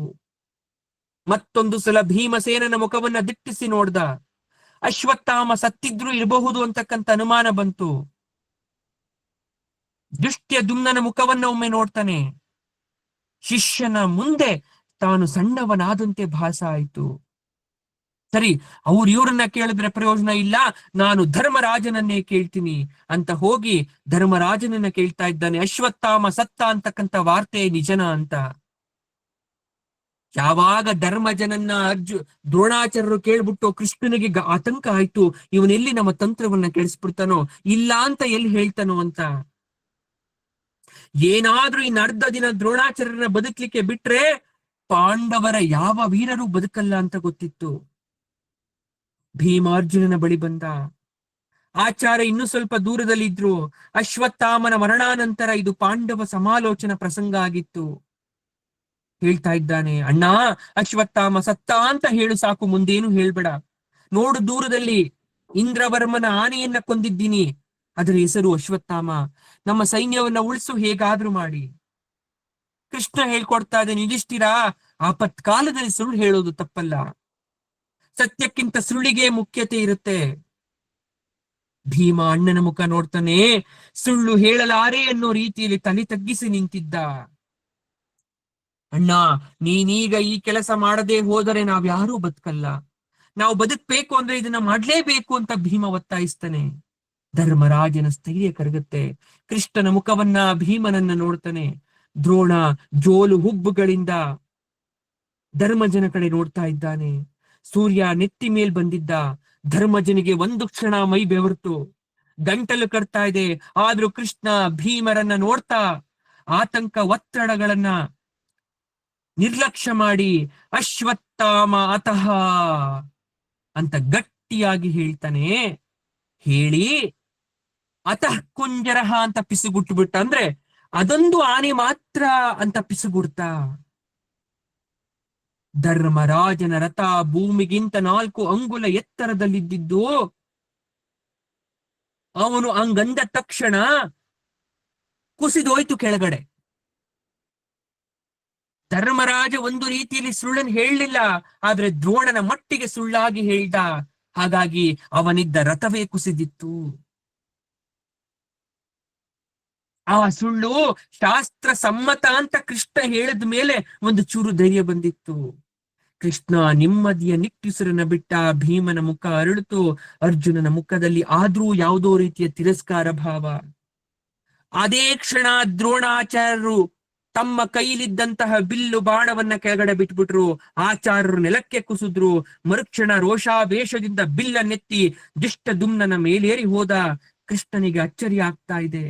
ಮತ್ತೊಂದು ಸಲ ಭೀಮಸೇನನ ಮುಖವನ್ನ ದಿಟ್ಟಿಸಿ ನೋಡ್ದ. ಅಶ್ವತ್ಥಾಮ ಸತ್ತಿದ್ರು ಇರಬಹುದು ಅಂತಕ್ಕಂಥ ಅನುಮಾನ ಬಂತು. ದುಷ್ಟ್ಯದ್ಯುಮ್ನನ ಮುಖವನ್ನ ಒಮ್ಮೆ ನೋಡ್ತಾನೆ. ಶಿಷ್ಯನ ಮುಂದೆ ತಾನು ಸಣ್ಣವನಾದಂತೆ ಭಾಸ ಆಯ್ತು. ಸರಿ, ಇವ್ರನ್ನ ಕೇಳಿದ್ರೆ ಪ್ರಯೋಜನ ಇಲ್ಲ, ನಾನು ಧರ್ಮರಾಜನನ್ನೇ ಕೇಳ್ತೀನಿ ಅಂತ ಹೋಗಿ ಧರ್ಮರಾಜನನ್ನ ಕೇಳ್ತಾ ಇದ್ದಾನೆ. ಅಶ್ವತ್ಥಾಮ ಸತ್ತ ಅಂತಕ್ಕಂಥ ವಾರ್ತೆ ನಿಜನ ಅಂತ. ಯಾವಾಗ ಧರ್ಮಜನನ್ನ ದ್ರೋಣಾಚಾರ್ಯರು ಕೇಳ್ಬಿಟ್ಟು ಕೃಷ್ಣನಿಗೆ ಆತಂಕ ಆಯ್ತು. ಇವನೆಲ್ಲಿ ನಮ್ಮ ತಂತ್ರವನ್ನ ಕೆಡಿಸ್ಬಿಡ್ತಾನೋ, ಇಲ್ಲ ಅಂತ ಎಲ್ಲಿ ಹೇಳ್ತಾನೋ ಅಂತ. ಏನಾದ್ರೂ ಇನ್ನು ಅರ್ಧ ದಿನ ದ್ರೋಣಾಚಾರ್ಯರನ್ನ ಬದುಕ್ಲಿಕ್ಕೆ ಬಿಟ್ರೆ ಪಾಂಡವರ ಯಾವ ವೀರರು ಬದುಕಲ್ಲ ಅಂತ ಗೊತ್ತಿತ್ತು. ಭೀಮಾರ್ಜುನನ ಬಳಿ ಬಂದ. ಆಚಾರ್ಯ ಇನ್ನೂ ಸ್ವಲ್ಪ ದೂರದಲ್ಲಿ ಇದ್ರು. ಅಶ್ವತ್ಥಾಮನ ಮರಣಾನಂತರ ಇದು ಪಾಂಡವ ಸಮಾಲೋಚನಾ ಪ್ರಸಂಗ ಆಗಿತ್ತು. ಹೇಳ್ತಾ ಇದ್ದಾನೆ, ಅಣ್ಣ ಅಶ್ವತ್ಥಾಮ ಸತ್ತ ಅಂತ ಹೇಳು ಸಾಕು, ಮುಂದೇನು ಹೇಳ್ಬೇಡ. ನೋಡು, ದೂರದಲ್ಲಿ ಇಂದ್ರವರ್ಮನ ಆನೆಯನ್ನ ಕೊಂದಿದ್ದೀನಿ, ಅದರ ಹೆಸರು ಅಶ್ವತ್ಥಾಮ. ನಮ್ಮ ಸೈನ್ಯವನ್ನ ಉಳಿಸು ಹೇಗಾದ್ರೂ ಮಾಡಿ. ಕೃಷ್ಣ ಹೇಳ್ಕೊಡ್ತಾ ಇದ್ದಾನೆ, ಯುಧಿಷ್ಠಿರ, ಆಪತ್ಕಾಲದಲ್ಲಿ ಸುಳ್ಳು ಹೇಳೋದು ತಪ್ಪಲ್ಲ. ಸತ್ಯಕ್ಕಿಂತ ಸುಳ್ಳಿಗೆ ಮುಖ್ಯತೆ ಇರುತ್ತೆ. ಭೀಮ ಅಣ್ಣನ ಮುಖ ನೋಡ್ತಾನೆ. ಸುಳ್ಳು ಹೇಳಲಾರೆ ಅನ್ನೋ ರೀತಿಯಲ್ಲಿ ತಲೆ ತಗ್ಗಿಸಿ ನಿಂತಿದ್ದ. ಅಣ್ಣ, ನೀನೀಗ ಈ ಕೆಲಸ ಮಾಡದೆ ಹೋದರೆ ನಾವ್ಯಾರೂ ಬದುಕಲ್ಲ. ನಾವು ಬದುಕ್ಬೇಕು ಅಂದ್ರೆ ಇದನ್ನ ಮಾಡ್ಲೇಬೇಕು ಅಂತ ಭೀಮ ಒತ್ತಾಯಿಸ್ತಾನೆ. ಧರ್ಮರಾಜನ ಸ್ಥೈರ್ಯ ಕರಗುತ್ತೆ. ಕೃಷ್ಣನ ಮುಖವನ್ನ, ಭೀಮನನ್ನ ನೋಡ್ತಾನೆ. ದ್ರೋಣ ಜೋಲು ಹುಬ್ಬುಗಳಿಂದ ಧರ್ಮಜನ ಕಡೆ ನೋಡ್ತಾ ಇದ್ದಾನೆ. ಸೂರ್ಯ ನೆತ್ತಿ ಮೇಲ್ ಬಂದಿದ್ದ. ಧರ್ಮಜನಿಗೆ ಒಂದು ಕ್ಷಣ ಮೈ ಬೆವರ್ತು, ಗಂಟಲು ಕಟ್ತಾ ಇದೆ. ಆದ್ರೂ ಕೃಷ್ಣ ಭೀಮರನ್ನ ನೋಡ್ತಾ ಆತಂಕ ಒತ್ತಡಗಳನ್ನ ನಿರ್ಲಕ್ಷ್ಯ ಮಾಡಿ ಅಶ್ವತ್ಥಾಮ ಅತಃ ಅಂತ ಗಟ್ಟಿಯಾಗಿ ಹೇಳ್ತಾನೆ. ಹೇಳಿ ಅತಃ ಕುಂಜರಹ ಅಂತ ಪಿಸುಗುಟ್ಟು ಬಿಟ್ಟ. ಅಂದ್ರೆ ಅದೊಂದು ಆನೆ ಮಾತ್ರ ಅಂತ ಪಿಸುಗುಡ್ತಾ. ಧರ್ಮರಾಜನ ರಥ ಭೂಮಿಗಿಂತ 4 ಅಂಗುಲ ಎತ್ತರದಲ್ಲಿದ್ದಿದ್ದು. ಅವನು ಹಂಗಂದ ತಕ್ಷಣ ಕುಸಿದೋಯ್ತು ಕೆಳಗಡೆ. ಧರ್ಮರಾಜ ಒಂದು ರೀತಿಯಲ್ಲಿ ಸುಳ್ಳನ್ನು ಹೇಳಲಿಲ್ಲ, ಆದ್ರೆ ದ್ರೋಣನ ಮಟ್ಟಿಗೆ ಸುಳ್ಳಾಗಿ ಹೇಳ್ದ. ಹಾಗಾಗಿ ಅವನಿದ್ದ ರಥವೇ ಕುಸಿದಿತ್ತು. ಆ ಸುಳ್ಳು ಶಾಸ್ತ್ರ ಸಮ್ಮತ ಅಂತ ಕೃಷ್ಣ ಹೇಳಿದ ಮೇಲೆ ಒಂದು ಚೂರು ಧೈರ್ಯ ಬಂದಿತ್ತು. ಕೃಷ್ಣ ನೆಮ್ಮದಿಯ ನಿಟ್ಟುಸಿರನ್ನ ಬಿಟ್ಟ. ಭೀಮನ ಮುಖ ಅರಳಿತು. ಅರ್ಜುನನ ಮುಖದಲ್ಲಿ ಆದ್ರೂ ಯಾವುದೋ ರೀತಿಯ ತಿರಸ್ಕಾರ ಭಾವ. ಅದೇ ಕ್ಷಣ ದ್ರೋಣಾಚಾರ್ಯರು ತಮ್ಮ ಕೈಲಿದ್ದಂತಹ ಬಿಲ್ಲು ಬಾಣವನ್ನ ಕೆಳಗಡೆ ಬಿಟ್ಬಿಟ್ರು. ಆಚಾರ್ಯರು ನೆಲಕ್ಕೆ ಕುಸಿದ್ರು. ಮರುಕ್ಷಣ ರೋಷಾವೇಶದಿಂದ ಬಿಲ್ಲನ್ನೆತ್ತಿ ದುಷ್ಟದುಮ್ನನ ಮೇಲೇರಿ ಹೋದ. ಕೃಷ್ಣನಿಗೆ ಅಚ್ಚರಿ ಆಗ್ತಾ ಇದೆ.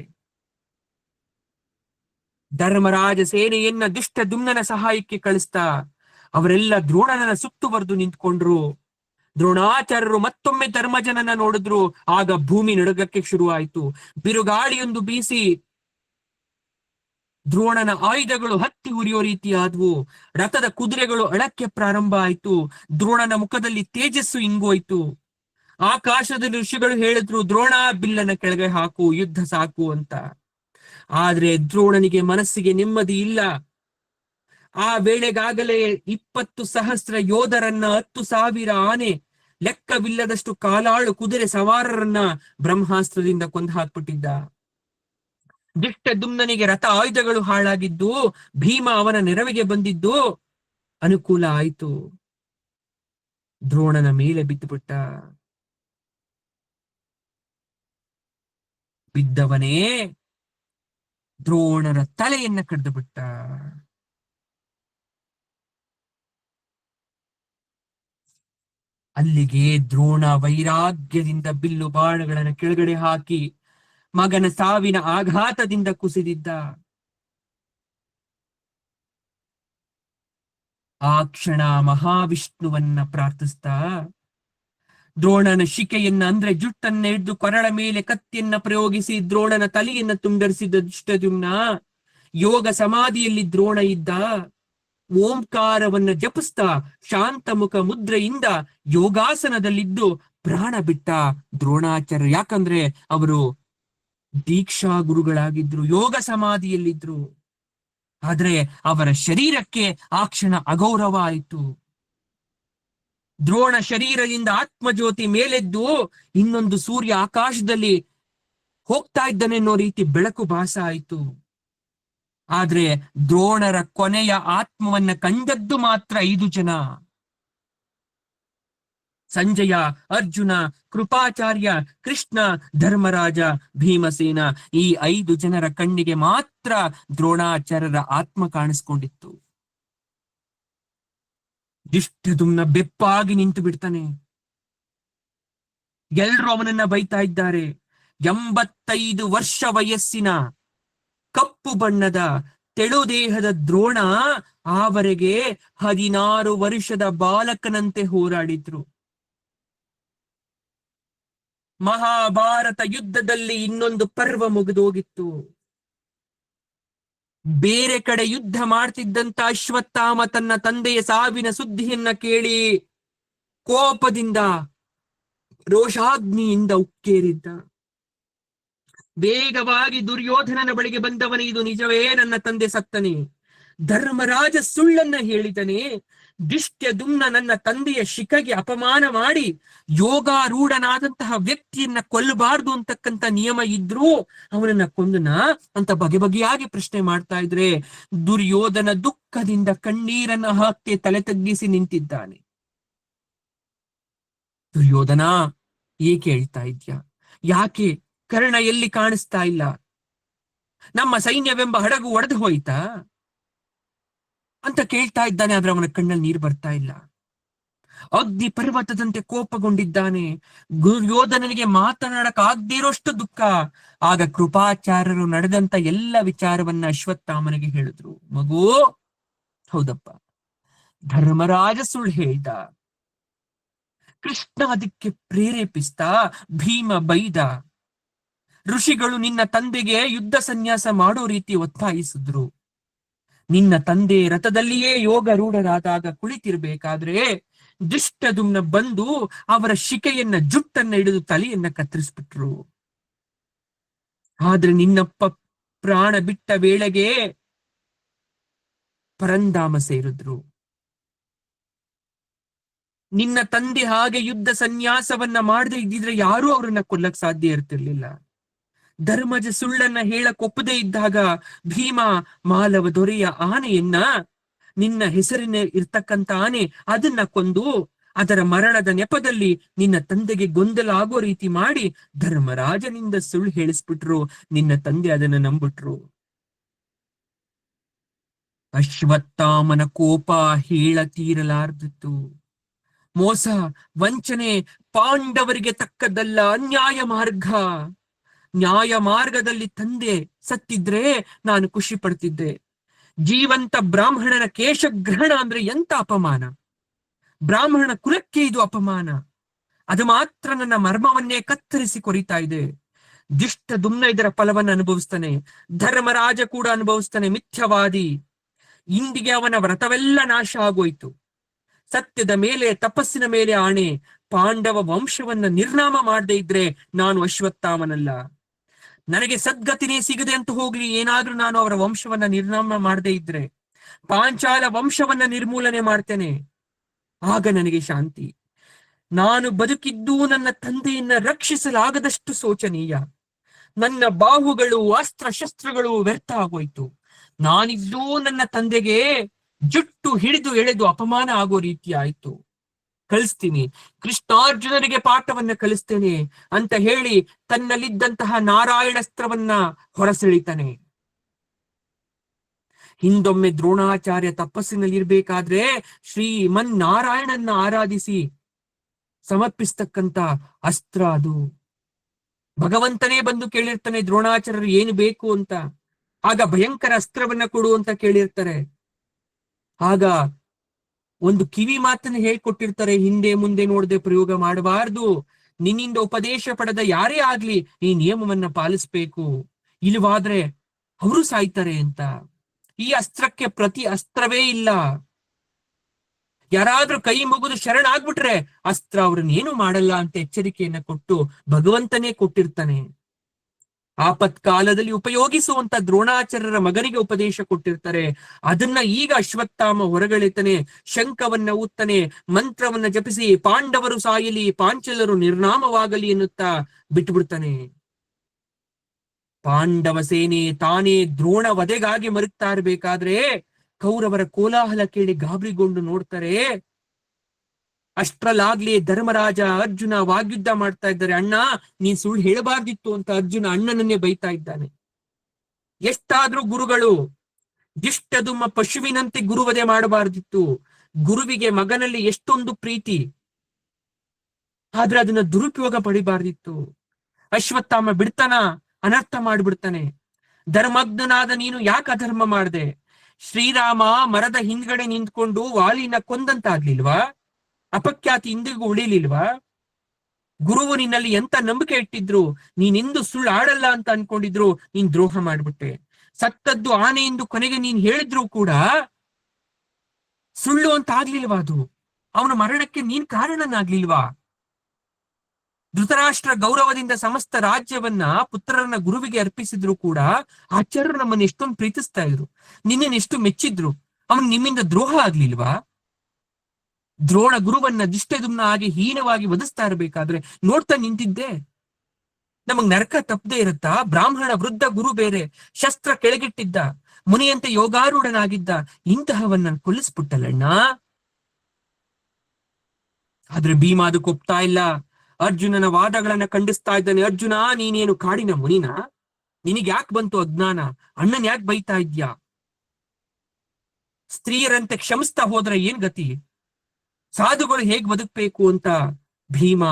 ಧರ್ಮರಾಜ ಸೇನೆಯನ್ನ ದುಷ್ಟದುಮ್ನನ ಸಹಾಯಕ್ಕೆ ಕಳಿಸ್ತಾ ಅವರೆಲ್ಲ ದ್ರೋಣನನ್ನ ಸುತ್ತುವರೆದು ನಿಂತ್ಕೊಂಡ್ರು. ದ್ರೋಣಾಚಾರ್ಯರು ಮತ್ತೊಮ್ಮೆ ಧರ್ಮಜನನ್ನ ನೋಡಿದ್ರು. ಆಗ ಭೂಮಿ ನಡುಗಕ್ಕೆ ಶುರುವಾಯಿತು. ಬಿರುಗಾಳಿಯೊಂದು ಬೀಸಿ ದ್ರೋಣನ ಆಯುಧಗಳು ಹತ್ತಿ ಉರಿಯೋ ರೀತಿ ಆದ್ವು. ರಥದ ಕುದುರೆಗಳು ಅಳಕ್ಕೆ ಪ್ರಾರಂಭ ಆಯ್ತು. ದ್ರೋಣನ ಮುಖದಲ್ಲಿ ತೇಜಸ್ಸು ಇಂಗೋಯ್ತು. ಆಕಾಶದ ಋಷಿಗಳು ಹೇಳಿದ್ರು, ದ್ರೋಣ ಬಿಲ್ಲನ ಕೆಳಗೆ ಹಾಕು, ಯುದ್ಧ ಸಾಕು ಅಂತ. ಆದ್ರೆ ದ್ರೋಣನಿಗೆ ಮನಸ್ಸಿಗೆ ನೆಮ್ಮದಿ ಇಲ್ಲ. ಆ ವೇಳೆಗಾಗಲೇ 20,000 ಯೋಧರನ್ನ, 10,000 ಆನೆ, ಲೆಕ್ಕವಿಲ್ಲದಷ್ಟು ಕಾಲಾಳು ಕುದುರೆ ಸವಾರರನ್ನ ಬ್ರಹ್ಮಾಸ್ತ್ರದಿಂದ ಕೊಂದು ಹಾಕ್ಬಿಟ್ಟಿದ್ದ. ದುಷ್ಟದುಮ್ನನಿಗೆ ರಥ ಆಯುಧಗಳು ಹಾಳಾಗಿದ್ದು, ಭೀಮ ಅವನ ನೆರವಿಗೆ ಬಂದಿದ್ದು ಅನುಕೂಲ ಆಯ್ತು. ದ್ರೋಣನ ಮೇಲೆ ಬಿದ್ದುಬಿಟ್ಟ. ಬಿದ್ದವನೇ ದ್ರೋಣರ ತಲೆಯನ್ನ ಕಡ್ದು ಬಿಟ್ಟ. ಅಲ್ಲಿಗೆ ದ್ರೋಣ ವೈರಾಗ್ಯದಿಂದ ಬಿಲ್ಲು ಬಾಣಗಳನ್ನು ಕೆಳಗಡೆ ಹಾಕಿ ಮಗನ ಸಾವಿನ ಆಘಾತದಿಂದ ಕುಸಿದಿದ್ದ. ಆ ಕ್ಷಣ ಮಹಾವಿಷ್ಣುವನ್ನ ಪ್ರಾರ್ಥಿಸ್ತಾ ದ್ರೋಣನ ಶಿಕೆಯನ್ನ, ಅಂದ್ರೆ ಜುಟ್ಟನ್ನ ಹಿಡಿದು ಕೊರಳ ಮೇಲೆ ಕತ್ತಿಯನ್ನ ಪ್ರಯೋಗಿಸಿ ದ್ರೋಣನ ತಲೆಯನ್ನ ತುಂಡರಿಸಿದ ದುಷ್ಟದ್ಯುಮ್ನ ಯೋಗ ಸಮಾಧಿಯಲ್ಲಿ ದ್ರೋಣ ಇದ್ದ. ಓಂಕಾರವನ್ನ ಜಪಿಸ್ತಾ ಶಾಂತಮುಖ ಮುದ್ರೆಯಿಂದ ಯೋಗಾಸನದಲ್ಲಿದ್ದು ಪ್ರಾಣ ಬಿಟ್ಟ ದ್ರೋಣಾಚಾರ್ಯ. ಯಾಕಂದ್ರೆ ಅವರು ದೀಕ್ಷಾ ಗುರುಗಳಾಗಿದ್ರು, ಯೋಗ ಸಮಾಧಿಯಲ್ಲಿದ್ರು. ಆದ್ರೆ ಅವರ ಶರೀರಕ್ಕೆ ಆ ಕ್ಷಣ ಅಗೌರವ ಆಯಿತು. ದ್ರೋಣ ಶರೀರದಿಂದ ಆತ್ಮಜ್ಯೋತಿ ಮೇಲೆದ್ದು ಇನ್ನೊಂದು ಸೂರ್ಯ ಆಕಾಶದಲ್ಲಿ ಹೋಗ್ತಾ ಇದ್ದಾನೆನ್ನೋ ರೀತಿ ಬೆಳಕು ಭಾಸ ಆಯಿತು. ಆದ್ರೆ ದ್ರೋಣರ ಕೊನೆಯ ಆತ್ಮವನ್ನ ಕಂಡದ್ದು ಮಾತ್ರ 5 ಜನ. ಸಂಜಯ, ಅರ್ಜುನ, ಕೃಪಾಚಾರ್ಯ, ಕೃಷ್ಣ, ಧರ್ಮರಾಜ, ಭೀಮಸೇನ, ಈ 5 ಜನರ ಕಣ್ಣಿಗೆ ಮಾತ್ರ ದ್ರೋಣಾಚಾರ್ಯರ ಆತ್ಮ ಕಾಣಿಸ್ಕೊಂಡಿತ್ತು. ದುಷ್ಟದುಮ್ನ ಬೆಪ್ಪಾಗಿ ನಿಂತು ಬಿಡ್ತಾನೆ. ಎಲ್ರು ಅವನನ್ನ ಬೈತಾ ಇದ್ದಾರೆ. 85 ವರ್ಷ ವಯಸ್ಸಿನ ಕಪ್ಪು ಬಣ್ಣದ ತೆಳುದೇಹದ ದ್ರೋಣ ಆವರೆಗೆ 16 ವರ್ಷದ ಬಾಲಕನಂತೆ ಹೋರಾಡಿದ್ರು. ಮಹಾಭಾರತ ಯುದ್ಧದಲ್ಲಿ ಇನ್ನೊಂದು ಪರ್ವ ಮುಗಿದೋಗಿತ್ತು. ಬೇರೆ ಕಡೆ ಯುದ್ಧ ಮಾಡ್ತಿದ್ದಂತ ಅಶ್ವತ್ಥಾಮ ತನ್ನ ತಂದೆಯ ಸಾವಿನ ಸುದ್ದಿಯನ್ನ ಕೇಳಿ ಕೋಪದಿಂದ, ರೋಷಾಗ್ನಿಯಿಂದ ಉಕ್ಕೇರಿದ್ದ. ವೇಗವಾಗಿ ದುರ್ಯೋಧನನ ಬಳಿಗೆ ಬಂದವನೇ, ಇದು ನಿಜವೇ, ನನ್ನ ತಂದೆ ಸತ್ತನೆ. ಧರ್ಮರಾಜ ಸುಳ್ಳನ್ನ ಹೇಳಿದನೆ. ದುಮ್ನ ನನ್ನ ತಂದೆಯ ಶಿಖಗೆ ಅಪಮಾನ ಮಾಡಿ ಯೋಗಾರೂಢನಾದಂತಹ ವ್ಯಕ್ತಿಯನ್ನ ಕೊಲ್ಲಬಾರ್ದು ಅಂತಕ್ಕಂಥ ನಿಯಮ ಇದ್ರೂ ಅವನನ್ನ ಕೊಂದನ ಅಂತ ಬಗೆಯಾಗಿ ಪ್ರಶ್ನೆ ಮಾಡ್ತಾ ಇದ್ರೆ ದುರ್ಯೋಧನ ದುಃಖದಿಂದ ಕಣ್ಣೀರನ್ನ ಹಾಕಿ ತಲೆ ತಗ್ಗಿಸಿ ನಿಂತಿದ್ದಾನೆ. ದುರ್ಯೋಧನ, ಏಕೆ ಹೇಳ್ತಾ ಇದ್ಯಾ? ಯಾಕೆ ಕರ್ಣ ಎಲ್ಲಿ ಕಾಣಿಸ್ತಾ ಇಲ್ಲ? ನಮ್ಮ ಸೈನ್ಯವೆಂಬ ಹಡಗು ಒಡೆದು ಹೋಯ್ತಾ ಅಂತ ಕೇಳ್ತಾ ಇದ್ದಾನೆ. ಆದ್ರೆ ಅವನ ಕಣ್ಣಲ್ಲಿ ನೀರು ಬರ್ತಾ ಇಲ್ಲ. ಅಗ್ನಿ ಪರ್ವತದಂತೆ ಕೋಪಗೊಂಡಿದ್ದಾನೆ. ದುರ್ಯೋಧನನಿಗೆ ಮಾತನಾಡಕ್ ಆಗದಿರೋಷ್ಟು ದುಃಖ. ಆಗ ಕೃಪಾಚಾರ್ಯರು ನಡೆದಂತ ಎಲ್ಲ ವಿಚಾರವನ್ನ ಅಶ್ವತ್ಥಾಮನಿಗೆ ಹೇಳಿದ್ರು. ಮಗು, ಹೌದಪ್ಪ, ಧರ್ಮರಾಜ ಸುಳ್ಳು ಹೇಳ್ದ, ಕೃಷ್ಣ ಅದಕ್ಕೆ ಪ್ರೇರೇಪಿಸ್ತಾ, ಭೀಮ ಬೈದ, ಋಷಿಗಳು ನಿನ್ನ ತಂದೆಗೆ ಯುದ್ಧ ಸನ್ಯಾಸ ಮಾಡೋ ರೀತಿ ಒತ್ತಾಯಿಸಿದ್ರು. ನಿನ್ನ ತಂದೆ ರಥದಲ್ಲಿಯೇ ಯೋಗ ರೂಢರಾದಾಗ ಕುಳಿತಿರ್ಬೇಕಾದ್ರೆ ದುಷ್ಟದುಮ್ನ ಬಂದು ಅವರ ಶಿಕೆಯನ್ನ ಜುಟ್ಟನ್ನ ಹಿಡಿದು ತಲೆಯನ್ನ ಕತ್ತರಿಸ್ಬಿಟ್ರು. ಆದ್ರೆ ನಿನ್ನಪ್ಪ ಪ್ರಾಣ ಬಿಟ್ಟ ವೇಳೆಗೆ ಪರಂಧಾಮ ಸೇರಿದ್ರು. ನಿನ್ನ ತಂದೆ ಹಾಗೆ ಯುದ್ಧ ಸನ್ಯಾಸವನ್ನ ಮಾಡದೆ ಇದ್ದಿದ್ರೆ ಯಾರೂ ಅವ್ರನ್ನ ಕೊಲ್ಲಕ್ ಸಾಧ್ಯ ಇರ್ತಿರ್ಲಿಲ್ಲ. ಧರ್ಮಜ ಸುಳ್ಳನ್ನ ಹೇಳಕ್ ಒಪ್ಪದೇ ಇದ್ದಾಗ ಭೀಮ ಮಾಲವ ದೊರೆಯ ಆನೆಯನ್ನ, ನಿನ್ನ ಹೆಸರಿನ ಇರ್ತಕ್ಕಂಥ ಆನೆ, ಅದನ್ನ ಕೊಂದು ಅದರ ಮರಣದ ನೆಪದಲ್ಲಿ ನಿನ್ನ ತಂದೆಗೆ ಗೊಂದಲ ಆಗೋ ರೀತಿ ಮಾಡಿ ಧರ್ಮರಾಜನಿಂದ ಸುಳ್ಳು ಹೇಳಿಸ್ಬಿಟ್ರು. ನಿನ್ನ ತಂದೆ ಅದನ್ನ ನಂಬಿಟ್ರು. ಅಶ್ವತ್ಥಾಮನ ಕೋಪ ಹೇಳತೀರಲಾರ್ದಿತ್ತು. ಮೋಸ, ವಂಚನೆ ಪಾಂಡವರಿಗೆ ತಕ್ಕದ್ದಲ್ಲ, ಅನ್ಯಾಯ ಮಾರ್ಗ. ನ್ಯಾಯ ಮಾರ್ಗದಲ್ಲಿ ತಂದೆ ಸತ್ತಿದ್ರೆ ನಾನು ಖುಷಿ ಪಡ್ತಿದ್ದೆ. ಜೀವಂತ ಬ್ರಾಹ್ಮಣನ ಕೇಶಗ್ರಹಣ ಅಂದ್ರೆ ಎಂತ ಅಪಮಾನ! ಬ್ರಾಹ್ಮಣ ಕುಲಕ್ಕೆ ಇದು ಅಪಮಾನ. ಅದು ಮಾತ್ರ ನನ್ನ ಮರ್ಮವನ್ನೇ ಕತ್ತರಿಸಿ ಕೊರಿತಾ ಇದೆ. ದುಮ್ನ ಇದರ ಫಲವನ್ನು ಅನುಭವಿಸ್ತಾನೆ, ಧರ್ಮರಾಜ ಕೂಡ ಅನುಭವಿಸ್ತಾನೆ. ಮಿಥ್ಯವಾದಿ, ಇಂದಿಗೆ ಅವನ ವ್ರತವೆಲ್ಲ ನಾಶ ಆಗೋಯ್ತು. ಸತ್ಯದ ಮೇಲೆ, ತಪಸ್ಸಿನ ಮೇಲೆ ಆಣೆ, ಪಾಂಡವ ವಂಶವನ್ನ ನಿರ್ನಾಮ ಮಾಡದೇ ಇದ್ರೆ ನಾನು ಅಶ್ವತ್ಥಾಮನಲ್ಲ. ನನಗೆ ಸದ್ಗತಿನೇ ಸಿಗದೆ ಅಂತ ಹೋಗ್ಲಿ, ಏನಾದ್ರೂ ನಾನು ಅವರ ವಂಶವನ್ನ ನಿರ್ನಾಮ ಮಾಡದೇ ಇದ್ರೆ ಪಾಂಚಾಲ ವಂಶವನ್ನ ನಿರ್ಮೂಲನೆ ಮಾಡ್ತೇನೆ. ಆಗ ನನಗೆ ಶಾಂತಿ. ನಾನು ಬದುಕಿದ್ದು ನನ್ನ ತಂದೆಯನ್ನ ರಕ್ಷಿಸಲಾಗದಷ್ಟು ಶೋಚನೀಯ. ನನ್ನ ಬಾಹುಗಳು, ಅಸ್ತ್ರ ಶಸ್ತ್ರಗಳು ವ್ಯರ್ಥ ಆಗೋಯ್ತು. ನಾನಿದ್ದೂ ನನ್ನ ತಂದೆಗೆ ಜುಟ್ಟು ಹಿಡಿದು ಎಳೆದು ಅಪಮಾನ ಆಗೋ ರೀತಿ ಆಯ್ತು. ಕಳಿಸ್ತೀನಿ, ಕೃಷ್ಣಾರ್ಜುನರಿಗೆ ಪಾಠವನ್ನ ಕಲಿಸ್ತೇನೆ ಅಂತ ಹೇಳಿ ತನ್ನಲ್ಲಿದ್ದಂತಹ ನಾರಾಯಣಸ್ತ್ರವನ್ನ ಹೊರಸೆಳಿತಾನೆ. ಹಿಂದೊಮ್ಮೆ ದ್ರೋಣಾಚಾರ್ಯ ತಪಸ್ಸಿನಲ್ಲಿರ್ಬೇಕಾದ್ರೆ ಶ್ರೀಮನ್ನಾರಾಯಣನ್ನ ಆರಾಧಿಸಿ ಸಮರ್ಪಿಸ್ತಕ್ಕಂತ ಅಸ್ತ್ರ ಅದು. ಭಗವಂತನೇ ಬಂದು ಕೇಳಿರ್ತಾನೆ ದ್ರೋಣಾಚಾರ್ಯರು ಏನು ಬೇಕು ಅಂತ. ಆಗ ಭಯಂಕರ ಅಸ್ತ್ರವನ್ನ ಕೊಡು ಅಂತ ಕೇಳಿರ್ತಾರೆ. ಆಗ ಒಂದು ಕಿವಿ ಮಾತನ್ನ ಹೇಳ್ಕೊಟ್ಟಿರ್ತಾರೆ, ಹಿಂದೆ ಮುಂದೆ ನೋಡದೆ ಪ್ರಯೋಗ ಮಾಡಬಾರ್ದು, ನಿನ್ನಿಂದ ಉಪದೇಶ ಪಡೆದ ಯಾರೇ ಆಗ್ಲಿ ಈ ನಿಯಮವನ್ನ ಪಾಲಿಸ್ಬೇಕು, ಇಲ್ವಾದ್ರೆ ಅವರು ಸಾಯ್ತಾರೆ ಅಂತ. ಈ ಅಸ್ತ್ರಕ್ಕೆ ಪ್ರತಿ ಅಸ್ತ್ರವೇ ಇಲ್ಲ. ಯಾರಾದ್ರೂ ಕೈ ಮುಗಿದು ಶರಣಾಗ್ಬಿಟ್ರೆ ಅಸ್ತ್ರ ಅವ್ರನ್ನ ಏನು ಮಾಡಲ್ಲ ಅಂತ ಎಚ್ಚರಿಕೆಯನ್ನ ಕೊಟ್ಟು ಭಗವಂತನೇ ಕೊಟ್ಟಿರ್ತಾನೆ. ಆಪತ್ಕಾಲದಲ್ಲಿ ಉಪಯೋಗಿಸುವಂತ ದ್ರೋಣಾಚಾರ್ಯರ ಮಗನಿಗೆ ಉಪದೇಶ ಕೊಟ್ಟಿರ್ತಾರೆ. ಅದನ್ನ ಈಗ ಅಶ್ವತ್ಥಾಮ ಹೊರಗಳಿತಾನೆ, ಶಂಖವನ್ನ ಊತ್ತಾನೆ, ಮಂತ್ರವನ್ನ ಜಪಿಸಿ ಪಾಂಡವರು ಸಾಯಲಿ, ಪಾಂಚಲರು ನಿರ್ನಾಮವಾಗಲಿ ಎನ್ನುತ್ತಾ ಬಿಟ್ಬಿಡ್ತಾನೆ. ಪಾಂಡವ ಸೇನೆ ತಾನೇ ದ್ರೋಣ ವಧೆಗಾಗಿ ಮರುಗ್ತಾ ಇರ್ಬೇಕಾದ್ರೆ ಕೌರವರ ಕೋಲಾಹಲ ಕೇಳಿ ಗಾಬರಿಗೊಂಡು ನೋಡ್ತಾರೆ. ಅಷ್ಟ್ರಲ್ಲಾಗ್ಲಿ ಧರ್ಮರಾಜ, ಅರ್ಜುನ ವಾಗ್ಯುದ್ಧ ಮಾಡ್ತಾ ಇದ್ದಾರೆ. ಅಣ್ಣ, ನೀನ್ ಸುಳ್ಳು ಹೇಳಬಾರ್ದಿತ್ತು ಅಂತ ಅರ್ಜುನ ಅಣ್ಣನನ್ನೇ ಬೈತಾ ಇದ್ದಾನೆ. ಎಷ್ಟಾದ್ರೂ ಗುರುಗಳು, ದುಷ್ಟದುಮ್ಮ ಪಶುವಿನಂತೆ ಗುರುವಧೆ ಮಾಡಬಾರ್ದಿತ್ತು. ಗುರುವಿಗೆ ಮಗನಲ್ಲಿ ಎಷ್ಟೊಂದು ಪ್ರೀತಿ, ಆದ್ರೆ ಅದನ್ನ ದುರುಪಯೋಗ ಪಡಿಬಾರ್ದಿತ್ತು. ಅಶ್ವತ್ಥಾಮ ಬಿಡ್ತಾನ, ಅನರ್ಥ ಮಾಡ್ಬಿಡ್ತಾನೆ. ಧರ್ಮಜ್ಞನಾದ ನೀನು ಯಾಕೆ ಅಧರ್ಮ ಮಾಡ್ದೆ? ಶ್ರೀರಾಮ ಮರದ ಹಿಂದ್ಗಡೆ ನಿಂತ್ಕೊಂಡು ವಾಲಿನ ಕೊಂದಂತಾಗ್ಲಿಲ್ವಾ? ಅಪಖ್ಯಾತಿ ಇಂದಿಗೂ ಉಳಿಲಿಲ್ವಾ? ಗುರುವು ನಿನ್ನಲ್ಲಿ ಎಂತ ನಂಬಿಕೆ ಇಟ್ಟಿದ್ರು, ನೀನೆಂದು ಸುಳ್ಳು ಆಡಲ್ಲ ಅಂತ ಅನ್ಕೊಂಡಿದ್ರು, ನೀನ್ ದ್ರೋಹ ಮಾಡ್ಬಿಟ್ಟೆ. ಸತ್ತದ್ದು ಆನೆ ಎಂದು ಕೊನೆಗೆ ನೀನ್ ಹೇಳಿದ್ರು ಕೂಡ ಸುಳ್ಳು ಅಂತ ಆಗ್ಲಿಲ್ವಾ? ಅದು ಅವನ ಮರಣಕ್ಕೆ ನೀನ್ ಕಾರಣನಾಗ್ಲಿಲ್ವಾ? ಧೃತರಾಷ್ಟ್ರ ಗೌರವದಿಂದ ಸಮಸ್ತ ರಾಜ್ಯವನ್ನ ಪುತ್ರರನ್ನ ಗುರುವಿಗೆ ಅರ್ಪಿಸಿದ್ರು ಕೂಡ ಆಚಾರ್ಯರು ನಮ್ಮನ್ನ ಎಷ್ಟೊಂದು ಪ್ರೀತಿಸ್ತಾ ಇದ್ರು, ನಿನ್ನೇನು ಎಷ್ಟು ಮೆಚ್ಚಿದ್ರು. ಅವನ್ ನಿಮ್ಮಿಂದ ದ್ರೋಹ ಆಗ್ಲಿಲ್ವಾ? ದ್ರೋಣ ಗುರುವನ್ನ ದಿಷ್ಟದುಮ್ನ ಆಗಿ ಹೀನವಾಗಿ ವಧಿಸ್ತಾ ಇರಬೇಕಾದ್ರೆ ನೋಡ್ತಾ ನಿಂತಿದ್ದೆ. ನಮಗ್ ನರಕ ತಪ್ಪದೆ ಇರುತ್ತಾ? ಬ್ರಾಹ್ಮಣ ವೃದ್ಧ ಗುರು ಬೇರೆ, ಶಸ್ತ್ರ ಕೆಳಗಿಟ್ಟಿದ್ದ, ಮುನಿಯಂತೆ ಯೋಗಾರೂಢನಾಗಿದ್ದ, ಇಂತಹವನ್ನ ಕೊಲ್ಲಿಸ್ಬಿಟ್ಟಲ್ಲಣ್ಣ. ಆದ್ರೆ ಭೀಮ ಅದಕ್ಕೆ ಒಪ್ತಾ ಇಲ್ಲ. ಅರ್ಜುನನ ವಾದಗಳನ್ನ ಖಂಡಿಸ್ತಾ ಇದ್ದಾನೆ. ಅರ್ಜುನ, ನೀನೇನು ಕಾಡಿನ ಮುನಿನ? ನಿನಗ್ ಯಾಕೆ ಬಂತು ಅಜ್ಞಾನ? ಅಣ್ಣನ್ ಯಾಕೆ ಬೈತಾ ಇದ್ಯಾ? ಸ್ತ್ರೀಯರಂತೆ ಕ್ಷಮಿಸ್ತಾ ಹೋದ್ರೆ ಏನ್ ಗತಿ? ಸಾಧುಗಳು ಹೇಗ್ ಬದುಕ್ಬೇಕು ಅಂತ ಭೀಮ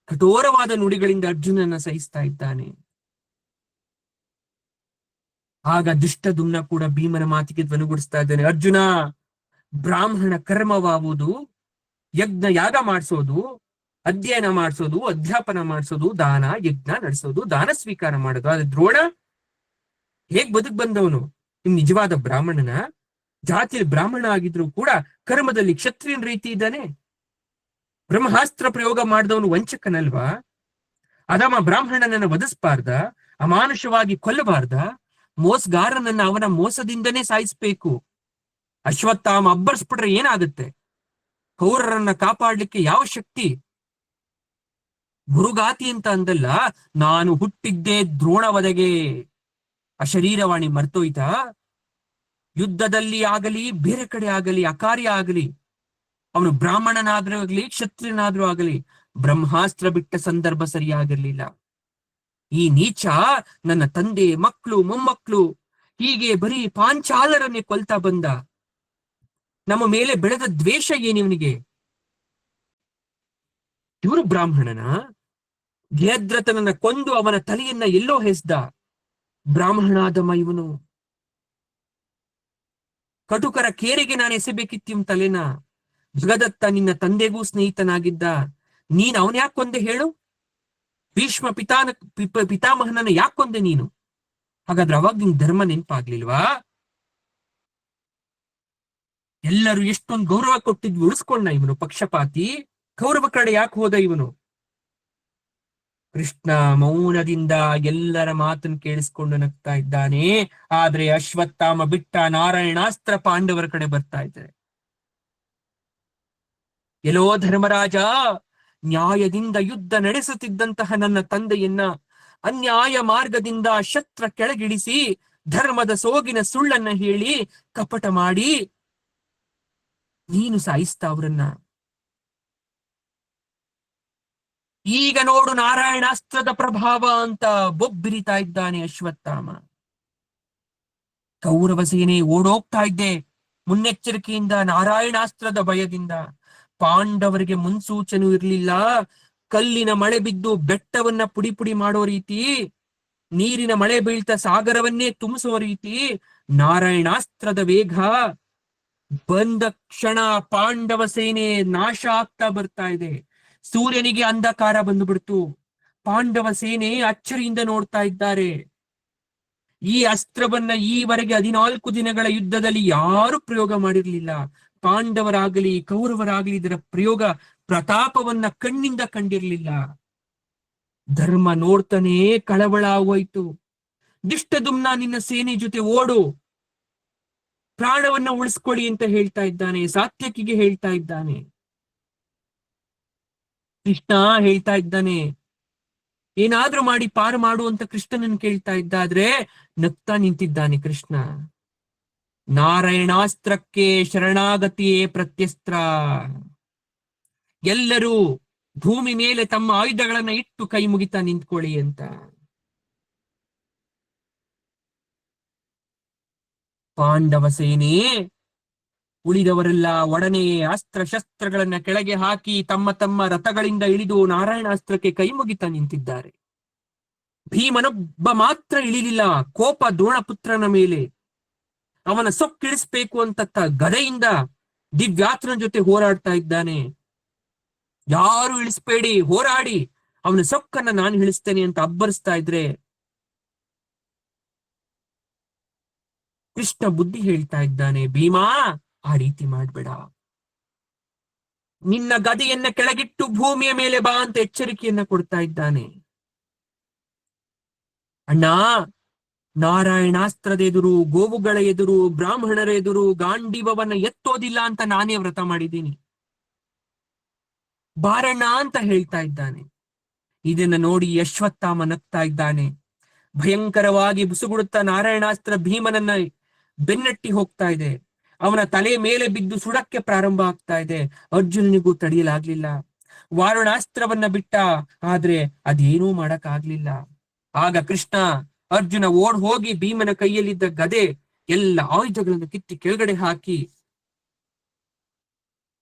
ಕಠೋರವಾದ ನುಡಿಗಳಿಂದ ಅರ್ಜುನನ ಸಹಿಸ್ತಾ ಇದ್ದಾನೆ. ಆಗ ದುಷ್ಟದುಮ್ನ ಕೂಡ ಭೀಮನ ಮಾತಿಗೆ ಧ್ವನಿಗೂಡಿಸ್ತಾ ಇದ್ದಾನೆ. ಅರ್ಜುನ, ಬ್ರಾಹ್ಮಣ ಕರ್ಮವಾಗುವುದು ಯಜ್ಞ ಯಾಗ ಮಾಡಿಸೋದು, ಅಧ್ಯಯನ ಮಾಡಿಸೋದು, ಅಧ್ಯಾಪನ ಮಾಡಿಸೋದು, ದಾನ ಯಜ್ಞ ನಡೆಸೋದು, ದಾನ ಸ್ವೀಕಾರ ಮಾಡೋದು. ಆದ್ರೆ ದ್ರೋಣ ಹೇಗ್ ಬದುಕ್ ಬಂದವನು? ನಿಮ್ ನಿಜವಾದ ಬ್ರಾಹ್ಮಣನ? ಜಾತಿಯಲ್ಲಿ ಬ್ರಾಹ್ಮಣ ಆಗಿದ್ರು ಕೂಡ ಕರ್ಮದಲ್ಲಿ ಕ್ಷತ್ರಿಯನ್ ರೀತಿ ಇದ್ದಾನೆ. ಬ್ರಹ್ಮಾಸ್ತ್ರ ಪ್ರಯೋಗ ಮಾಡಿದವನು ವಂಚಕನಲ್ವಾ? ಅದಮ ಬ್ರಾಹ್ಮಣನನ್ನ ವಧಿಸ್ಬಾರ್ದ? ಅಮಾನುಷವಾಗಿ ಕೊಲ್ಲಬಾರ್ದ? ಮೋಸಗಾರನನ್ನ ಅವನ ಮೋಸದಿಂದನೇ ಸಾಯಿಸ್ಬೇಕು. ಅಶ್ವತ್ಥಾಮ ಅಬ್ಬರ್ಸ್ಬಿಟ್ರೆ ಏನಾಗುತ್ತೆ? ಕೌರರನ್ನ ಕಾಪಾಡ್ಲಿಕ್ಕೆ ಯಾವ ಶಕ್ತಿ? ಗುರುಗಾತಿ ಅಂತ ಅಂದಲ್ಲ, ನಾನು ಹುಟ್ಟಿದ್ದೇ ದ್ರೋಣವದೆಗೆ. ಅಶರೀರವಾಣಿ ಮರ್ತೋಯ್ತಾ? ಯುದ್ಧದಲ್ಲಿ ಆಗಲಿ, ಬೇರೆ ಕಡೆ ಆಗಲಿ, ಅಕಾರ್ಯ ಆಗಲಿ, ಅವನು ಬ್ರಾಹ್ಮಣನಾದ್ರೂ ಆಗ್ಲಿ, ಕ್ಷತ್ರಿಯನಾದ್ರೂ ಆಗಲಿ, ಬ್ರಹ್ಮಾಸ್ತ್ರ ಬಿಟ್ಟ ಸಂದರ್ಭ ಸರಿಯಾಗಿರ್ಲಿಲ್ಲ. ಈ ನೀಚ ನನ್ನ ತಂದೆ, ಮಕ್ಕಳು, ಮೊಮ್ಮಕ್ಕಳು, ಹೀಗೆ ಬರೀ ಪಾಂಚಾಲರನ್ನೇ ಕೊಲ್ತಾ ಬಂದ. ನಮ್ಮ ಮೇಲೆ ಬೆಳೆದ ದ್ವೇಷ ಏನಿವನಿಗೆ? ಇವರು ಬ್ರಾಹ್ಮಣನ? ಜಯದ್ರಥನನ್ನ ಕೊಂದು ಅವನ ತಲೆಯನ್ನ ಎಲ್ಲೋ ಹೆಸ್ದ. ಬ್ರಾಹ್ಮಣಾದಮ ಇವನು. ಕಟುಕರ ಕೇರಿಗೆ ನಾನು ಎಸೆಬೇಕಿತ್ತು ತಲೆನ. ಜಗದತ್ತ ನಿನ್ನ ತಂದೆಗೂ ಸ್ನೇಹಿತನಾಗಿದ್ದ. ನೀನ್ ಅವನ್ ಯಾಕೆ ಕೊಂದೆ ಹೇಳು? ಭೀಷ್ಮ ಪಿತಾಮಹನನ್ನ ಯಾಕೆ ಕೊಂದೆ ನೀನು? ಹಾಗಾದ್ರೆ ಅವಾಗ ನಿನ್ ಧರ್ಮ ನೆನಪಾಗ್ಲಿಲ್ವಾ? ಎಲ್ಲರೂ ಎಷ್ಟೊಂದು ಗೌರವ ಕೊಟ್ಟಿದ್ವಿ, ಉಳಿಸ್ಕೊಂಡ ಇವನು ಪಕ್ಷಪಾತಿ. ಕೌರವ ಕಡೆ ಯಾಕೆ ಹೋದ ಇವನು? ಕೃಷ್ಣ ಮೌನದಿಂದ ಎಲ್ಲರ ಮಾತನ್ನು ಕೇಳಿಸ್ಕೊಂಡು ನಗ್ತಾ ಇದ್ದಾನೆ. ಆದ್ರೆ ಅಶ್ವತ್ಥಾಮ ಬಿಟ್ಟ ನಾರಾಯಣಾಸ್ತ್ರ ಪಾಂಡವರ ಕಡೆ ಬರ್ತಾ ಇದ್ದಾರೆ. ಎಲ್ಲೋ ಧರ್ಮರಾಜ, ನ್ಯಾಯದಿಂದ ಯುದ್ಧ ನಡೆಸುತ್ತಿದ್ದಂತಹ ನನ್ನ ತಂದೆಯನ್ನ ಅನ್ಯಾಯ ಮಾರ್ಗದಿಂದ ಶಸ್ತ್ರ ಕೆಳಗಿಳಿಸಿ ಧರ್ಮದ ಸೋಗಿನ ಸುಳ್ಳನ್ನ ಹೇಳಿ ಕಪಟ ಮಾಡಿ ನೀನು ಸಾಯಿಸ್ತಾ ಅವರನ್ನ. ಈಗ ನೋಡು ನಾರಾಯಣಾಸ್ತ್ರದ ಪ್ರಭಾವ ಅಂತ ಬೊಬ್ಬಿರಿತಾ ಇದ್ದಾನೆ ಅಶ್ವತ್ಥಾಮ. ಕೌರವ ಸೇನೆ ಓಡೋಗ್ತಾ ಇದ್ದೆ ಮುನ್ನೆಚ್ಚರಿಕೆಯಿಂದ, ನಾರಾಯಣಾಸ್ತ್ರದ ಭಯದಿಂದ. ಪಾಂಡವರಿಗೆ ಮುನ್ಸೂಚನೆ ಇರಲಿಲ್ಲ. ಕಲ್ಲಿನ ಮಳೆ ಬಿದ್ದು ಬೆಟ್ಟವನ್ನ ಪುಡಿ ಪುಡಿ ಮಾಡೋ ರೀತಿ, ನೀರಿನ ಮಳೆ ಬೀಳ್ತಾ ಸಾಗರವನ್ನೇ ತುಂಬಿಸೋ ರೀತಿ ನಾರಾಯಣಾಸ್ತ್ರದ ವೇಗ ಬಂದ ಕ್ಷಣ ಪಾಂಡವ ಸೇನೆ ನಾಶ ಆಗ್ತಾ ಬರ್ತಾ ಇದೆ. ಸೂರ್ಯನಿಗೆ ಅಂಧಕಾರ ಬಂದುಬಿಡ್ತು. ಪಾಂಡವ ಸೇನೆ ಅಚ್ಚರಿಯಿಂದ ನೋಡ್ತಾ ಇದ್ದಾರೆ. ಈ ಅಸ್ತ್ರವನ್ನ ಈವರೆಗೆ 14 ದಿನಗಳ ಯುದ್ಧದಲ್ಲಿ ಯಾರು ಪ್ರಯೋಗ ಮಾಡಿರ್ಲಿಲ್ಲ. ಪಾಂಡವರಾಗಲಿ ಕೌರವರಾಗಲಿ ಇದರ ಪ್ರಯೋಗ ಪ್ರತಾಪವನ್ನ ಕಣ್ಣಿಂದ ಕಂಡಿರ್ಲಿಲ್ಲ. ಧರ್ಮ ನೋಡ್ತಾನೆ ಕಳವಳ ಆಗೋಯ್ತು. ದುಷ್ಟದುಮ್ನ ನಿನ್ನ ಸೇನೆ ಜೊತೆ ಓಡು, ಪ್ರಾಣವನ್ನ ಉಳಿಸ್ಕೊಳ್ಳಿ ಅಂತ ಹೇಳ್ತಾ ಇದ್ದಾನೆ. ಸಾತ್ಯಕಿಗೆ ಹೇಳ್ತಾ ಇದ್ದಾನೆ. ಕೃಷ್ಣ ಹೇಳ್ತಾ ಇದ್ದಾನೆ, ಏನಾದ್ರೂ ಮಾಡಿ ಪಾರು ಮಾಡು ಅಂತ ಕೃಷ್ಣನನ್ನು ಕೇಳ್ತಾ ಇದ್ದಾದ್ರೆ ನಗ್ತಾ ನಿಂತಿದ್ದಾನೆ ಕೃಷ್ಣ. ನಾರಾಯಣಾಸ್ತ್ರಕ್ಕೆ ಶರಣಾಗತಿಯೇ ಪ್ರತ್ಯಸ್ತ್ರ. ಎಲ್ಲರೂ ಭೂಮಿ ಮೇಲೆ ತಮ್ಮ ಆಯುಧಗಳನ್ನ ಇಟ್ಟು ಕೈ ಮುಗಿತಾ ನಿಂತ್ಕೊಳ್ಳಿ ಅಂತ. ಪಾಂಡವ ಸೇನೆ ಉಳಿದವರೆಲ್ಲ ಒಡನೆ ಅಸ್ತ್ರ ಶಸ್ತ್ರಗಳನ್ನ ಕೆಳಗೆ ಹಾಕಿ ತಮ್ಮ ತಮ್ಮ ರಥಗಳಿಂದ ಇಳಿದು ನಾರಾಯಣಾಸ್ತ್ರಕ್ಕೆ ಕೈ ಮುಗಿತಾ ನಿಂತಿದ್ದಾರೆ. ಭೀಮನೊಬ್ಬ ಮಾತ್ರ ಇಳಿಲಿಲ್ಲ. ಕೋಪ ದ್ರೋಣಪುತ್ರನ ಮೇಲೆ. ಅವನ ಸೊಕ್ಕಿಳಿಸ್ಬೇಕು ಅಂತ ಗದೆಯಿಂದ ದಿವ್ಯಾತ್ರನ ಜೊತೆ ಹೋರಾಡ್ತಾ ಇದ್ದಾನೆ. ಯಾರು ಇಳಿಸ್ಬೇಡಿ, ಹೋರಾಡಿ, ಅವನ ಸೊಕ್ಕನ್ನ ನಾನು ಇಳಿಸ್ತೇನೆ ಅಂತ ಅಬ್ಬರಿಸ್ತಾ ಇದ್ರೆ ಕೃಷ್ಣ ಬುದ್ಧಿ ಹೇಳ್ತಾ ಇದ್ದಾನೆ, ಭೀಮಾ ಆ ರೀತಿ ಮಾಡ್ಬೇಡ. ನಿನ್ನ ಗದೆಯನ್ನ ಕೆಳಗಿಟ್ಟು ಭೂಮಿಯ ಮೇಲೆ ಬಾ ಅಂತ ಎಚ್ಚರಿಕೆಯನ್ನ ಕೊಡ್ತಾ ಇದ್ದಾನೆ. ಅಣ್ಣ, ನಾರಾಯಣಾಸ್ತ್ರದ ಎದುರು, ಗೋವುಗಳ ಎದುರು, ಬ್ರಾಹ್ಮಣರ ಎದುರು ಗಾಂಡೀವವನ್ನ ಎತ್ತೋದಿಲ್ಲ ಅಂತ ನಾನೇ ವ್ರತ ಮಾಡಿದ್ದೀನಿ, ಬಾರಣ್ಣ ಅಂತ ಹೇಳ್ತಾ ಇದ್ದಾನೆ. ಇದನ್ನ ನೋಡಿ ಅಶ್ವತ್ಥಾಮ ನಗ್ತಾ ಇದ್ದಾನೆ. ಭಯಂಕರವಾಗಿ ಬುಸುಗುಡುತ್ತಾ ನಾರಾಯಣಾಸ್ತ್ರ ಭೀಮನನ್ನ ಬೆನ್ನಟ್ಟಿ ಹೋಗ್ತಾ ಇದೆ. ಅವನ ತಲೆ ಮೇಲೆ ಬಿದ್ದು ಸುಡಕ್ಕೆ ಪ್ರಾರಂಭ ಆಗ್ತಾ ಇದೆ. ಅರ್ಜುನನಿಗೂ ತಡೆಯಲಾಗ್ಲಿಲ್ಲ. ವಾರುಣಾಸ್ತ್ರವನ್ನ ಬಿಟ್ಟ, ಆದ್ರೆ ಅದೇನೂ ಮಾಡಕ್ ಆಗ್ಲಿಲ್ಲ. ಆಗ ಕೃಷ್ಣ ಅರ್ಜುನ ಓಡ್ ಹೋಗಿ ಭೀಮನ ಕೈಯಲ್ಲಿದ್ದ ಗದೆ ಎಲ್ಲ ಆಯುಧಗಳನ್ನು ಕಿತ್ತಿ ಕೆಳಗಡೆ ಹಾಕಿ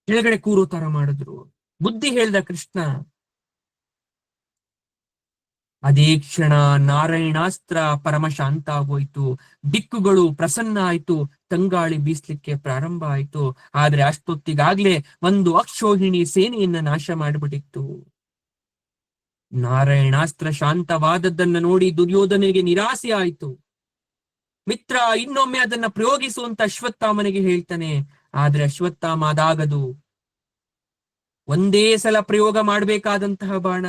ಕೆಳಗಡೆ ಕೂರೋ ತರ ಮಾಡಿದ್ರು. ಬುದ್ಧಿ ಹೇಳ್ದ ಕೃಷ್ಣ. ಅದೇ ಕ್ಷಣ ನಾರಾಯಣಾಸ್ತ್ರ ಪರಮಶಾಂತ ಆಗೋಯ್ತು. ದಿಕ್ಕುಗಳು ಪ್ರಸನ್ನ ಆಯ್ತು. ತಂಗಾಳಿ ಬೀಸ್ಲಿಕ್ಕೆ ಪ್ರಾರಂಭ ಆಯ್ತು. ಆದ್ರೆ ಅಷ್ಟೊತ್ತಿಗಾಗ್ಲೇ ಒಂದು ಅಕ್ಷೋಹಿಣಿ ಸೇನೆಯನ್ನ ನಾಶ ಮಾಡಿಬಿಟ್ಟಿತ್ತು. ನಾರಾಯಣಾಸ್ತ್ರ ಶಾಂತವಾದದ್ದನ್ನ ನೋಡಿ ದುರ್ಯೋಧನಿಗೆ ನಿರಾಸೆ ಆಯ್ತು. ಮಿತ್ರ, ಇನ್ನೊಮ್ಮೆ ಅದನ್ನ ಪ್ರಯೋಗಿಸುವಂತ ಅಶ್ವತ್ಥಾಮನಿಗೆ ಹೇಳ್ತಾನೆ. ಆದ್ರೆ ಅಶ್ವತ್ಥಾಮ ಅದಾಗದು, ಒಂದೇ ಸಲ ಪ್ರಯೋಗ ಮಾಡ್ಬೇಕಾದಂತಹ ಬಾಣ,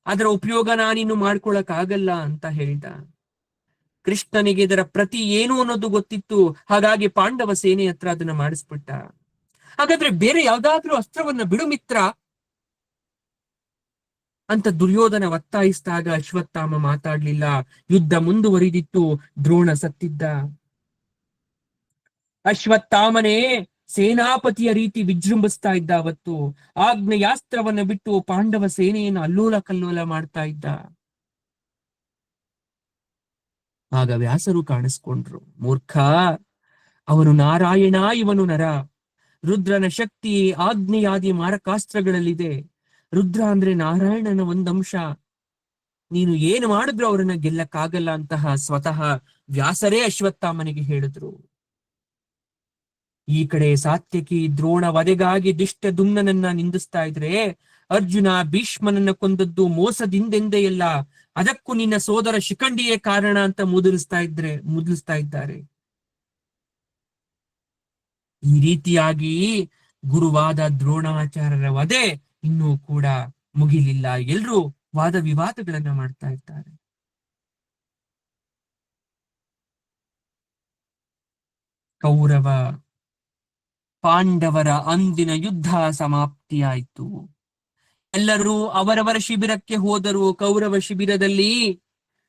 ಅದರ ಉಪಯೋಗ ನಾನಿನ್ನು ಮಾಡ್ಕೊಳಕ್ ಆಗಲ್ಲ ಅಂತ ಹೇಳ್ದ. ಕೃಷ್ಣನಿಗೆ ಇದರ ಪ್ರತಿ ಏನು ಅನ್ನೋದು ಗೊತ್ತಿತ್ತು. ಹಾಗಾಗಿ ಪಾಂಡವ ಸೇನೆ ಹತ್ರ ಅದನ್ನ ಮಾಡಿಸ್ಬಿಟ್ಟ. ಹಾಗಾದ್ರೆ ಬೇರೆ ಯಾವ್ದಾದ್ರೂ ಅಸ್ತ್ರವನ್ನ ಬಿಡು ಮಿತ್ರ ಅಂತ ದುರ್ಯೋಧನ ಒತ್ತಾಯಿಸಿದಾಗ ಅಶ್ವತ್ಥಾಮ ಮಾತಾಡ್ಲಿಲ್ಲ. ಯುದ್ಧ ಮುಂದುವರಿದಿತ್ತು. ದ್ರೋಣ ಸತ್ತಿದ್ದ. ಅಶ್ವತ್ಥಾಮನೇ ಸೇನಾಪತಿಯ ರೀತಿ ವಿಜೃಂಭಿಸ್ತಾ ಇದ್ದ. ಅವತ್ತು ಆಗ್ನೇಯಾಸ್ತ್ರವನ್ನ ಬಿಟ್ಟು ಪಾಂಡವ ಸೇನೆಯನ್ನು ಅಲ್ಲೋಲ ಕಲ್ಲೋಲ ಮಾಡ್ತಾ ಇದ್ದ. ಆಗ ವ್ಯಾಸರು ಕಾಣಿಸ್ಕೊಂಡ್ರು. ಮೂರ್ಖ, ಅವನು ನಾರಾಯಣ, ಇವನು ನರ. ರುದ್ರನ ಶಕ್ತಿ ಆಗ್ನೇಯಾದಿ ಮಾರಕಾಸ್ತ್ರಗಳಲ್ಲಿದೆ. ರುದ್ರ ಅಂದ್ರೆ ನಾರಾಯಣನ ಒಂದಂಶ. ನೀನು ಏನು ಮಾಡಿದ್ರು ಅವರನ್ನ ಗೆಲ್ಲಕ್ಕಾಗಲ್ಲ ಅಂತಹ ಸ್ವತಃ ವ್ಯಾಸರೇ ಅಶ್ವತ್ಥಾಮನಿಗೆ ಹೇಳಿದ್ರು. ಈ ಕಡೆ ಸಾತ್ಯಕಿ ದ್ರೋಣ ವಧೆಗಾಗಿ ದಿಷ್ಟ ದುಮ್ನನನ್ನ ನಿಂದಿಸ್ತಾ ಇದ್ರೆ, ಅರ್ಜುನ ಭೀಷ್ಮನನ್ನ ಕೊಂದದ್ದು ಮೋಸದಿಂದೆಂದೇ ಇಲ್ಲ, ಅದಕ್ಕೂ ನಿನ್ನ ಸೋದರ ಶಿಖಂಡಿಯೇ ಕಾರಣ ಅಂತ ಮುದ್ಲಿಸ್ತಾ ಇದ್ದಾರೆ. ಈ ರೀತಿಯಾಗಿ ಗುರುವಾದ ದ್ರೋಣಾಚಾರ್ಯರ ವಧೆ ಇನ್ನೂ ಕೂಡ ಮುಗಿಲಿಲ್ಲ. ಎಲ್ರೂ ವಾದ ವಿವಾದಗಳನ್ನ ಮಾಡ್ತಾ ಇದ್ದಾರೆ. ಕೌರವ ಪಾಂಡವರ ಅಂದಿನ ಯುದ್ಧ ಸಮಾಪ್ತಿಯಾಯಿತು. ಎಲ್ಲರೂ ಅವರವರ ಶಿಬಿರಕ್ಕೆ ಹೋದರು. ಕೌರವ ಶಿಬಿರದಲ್ಲಿ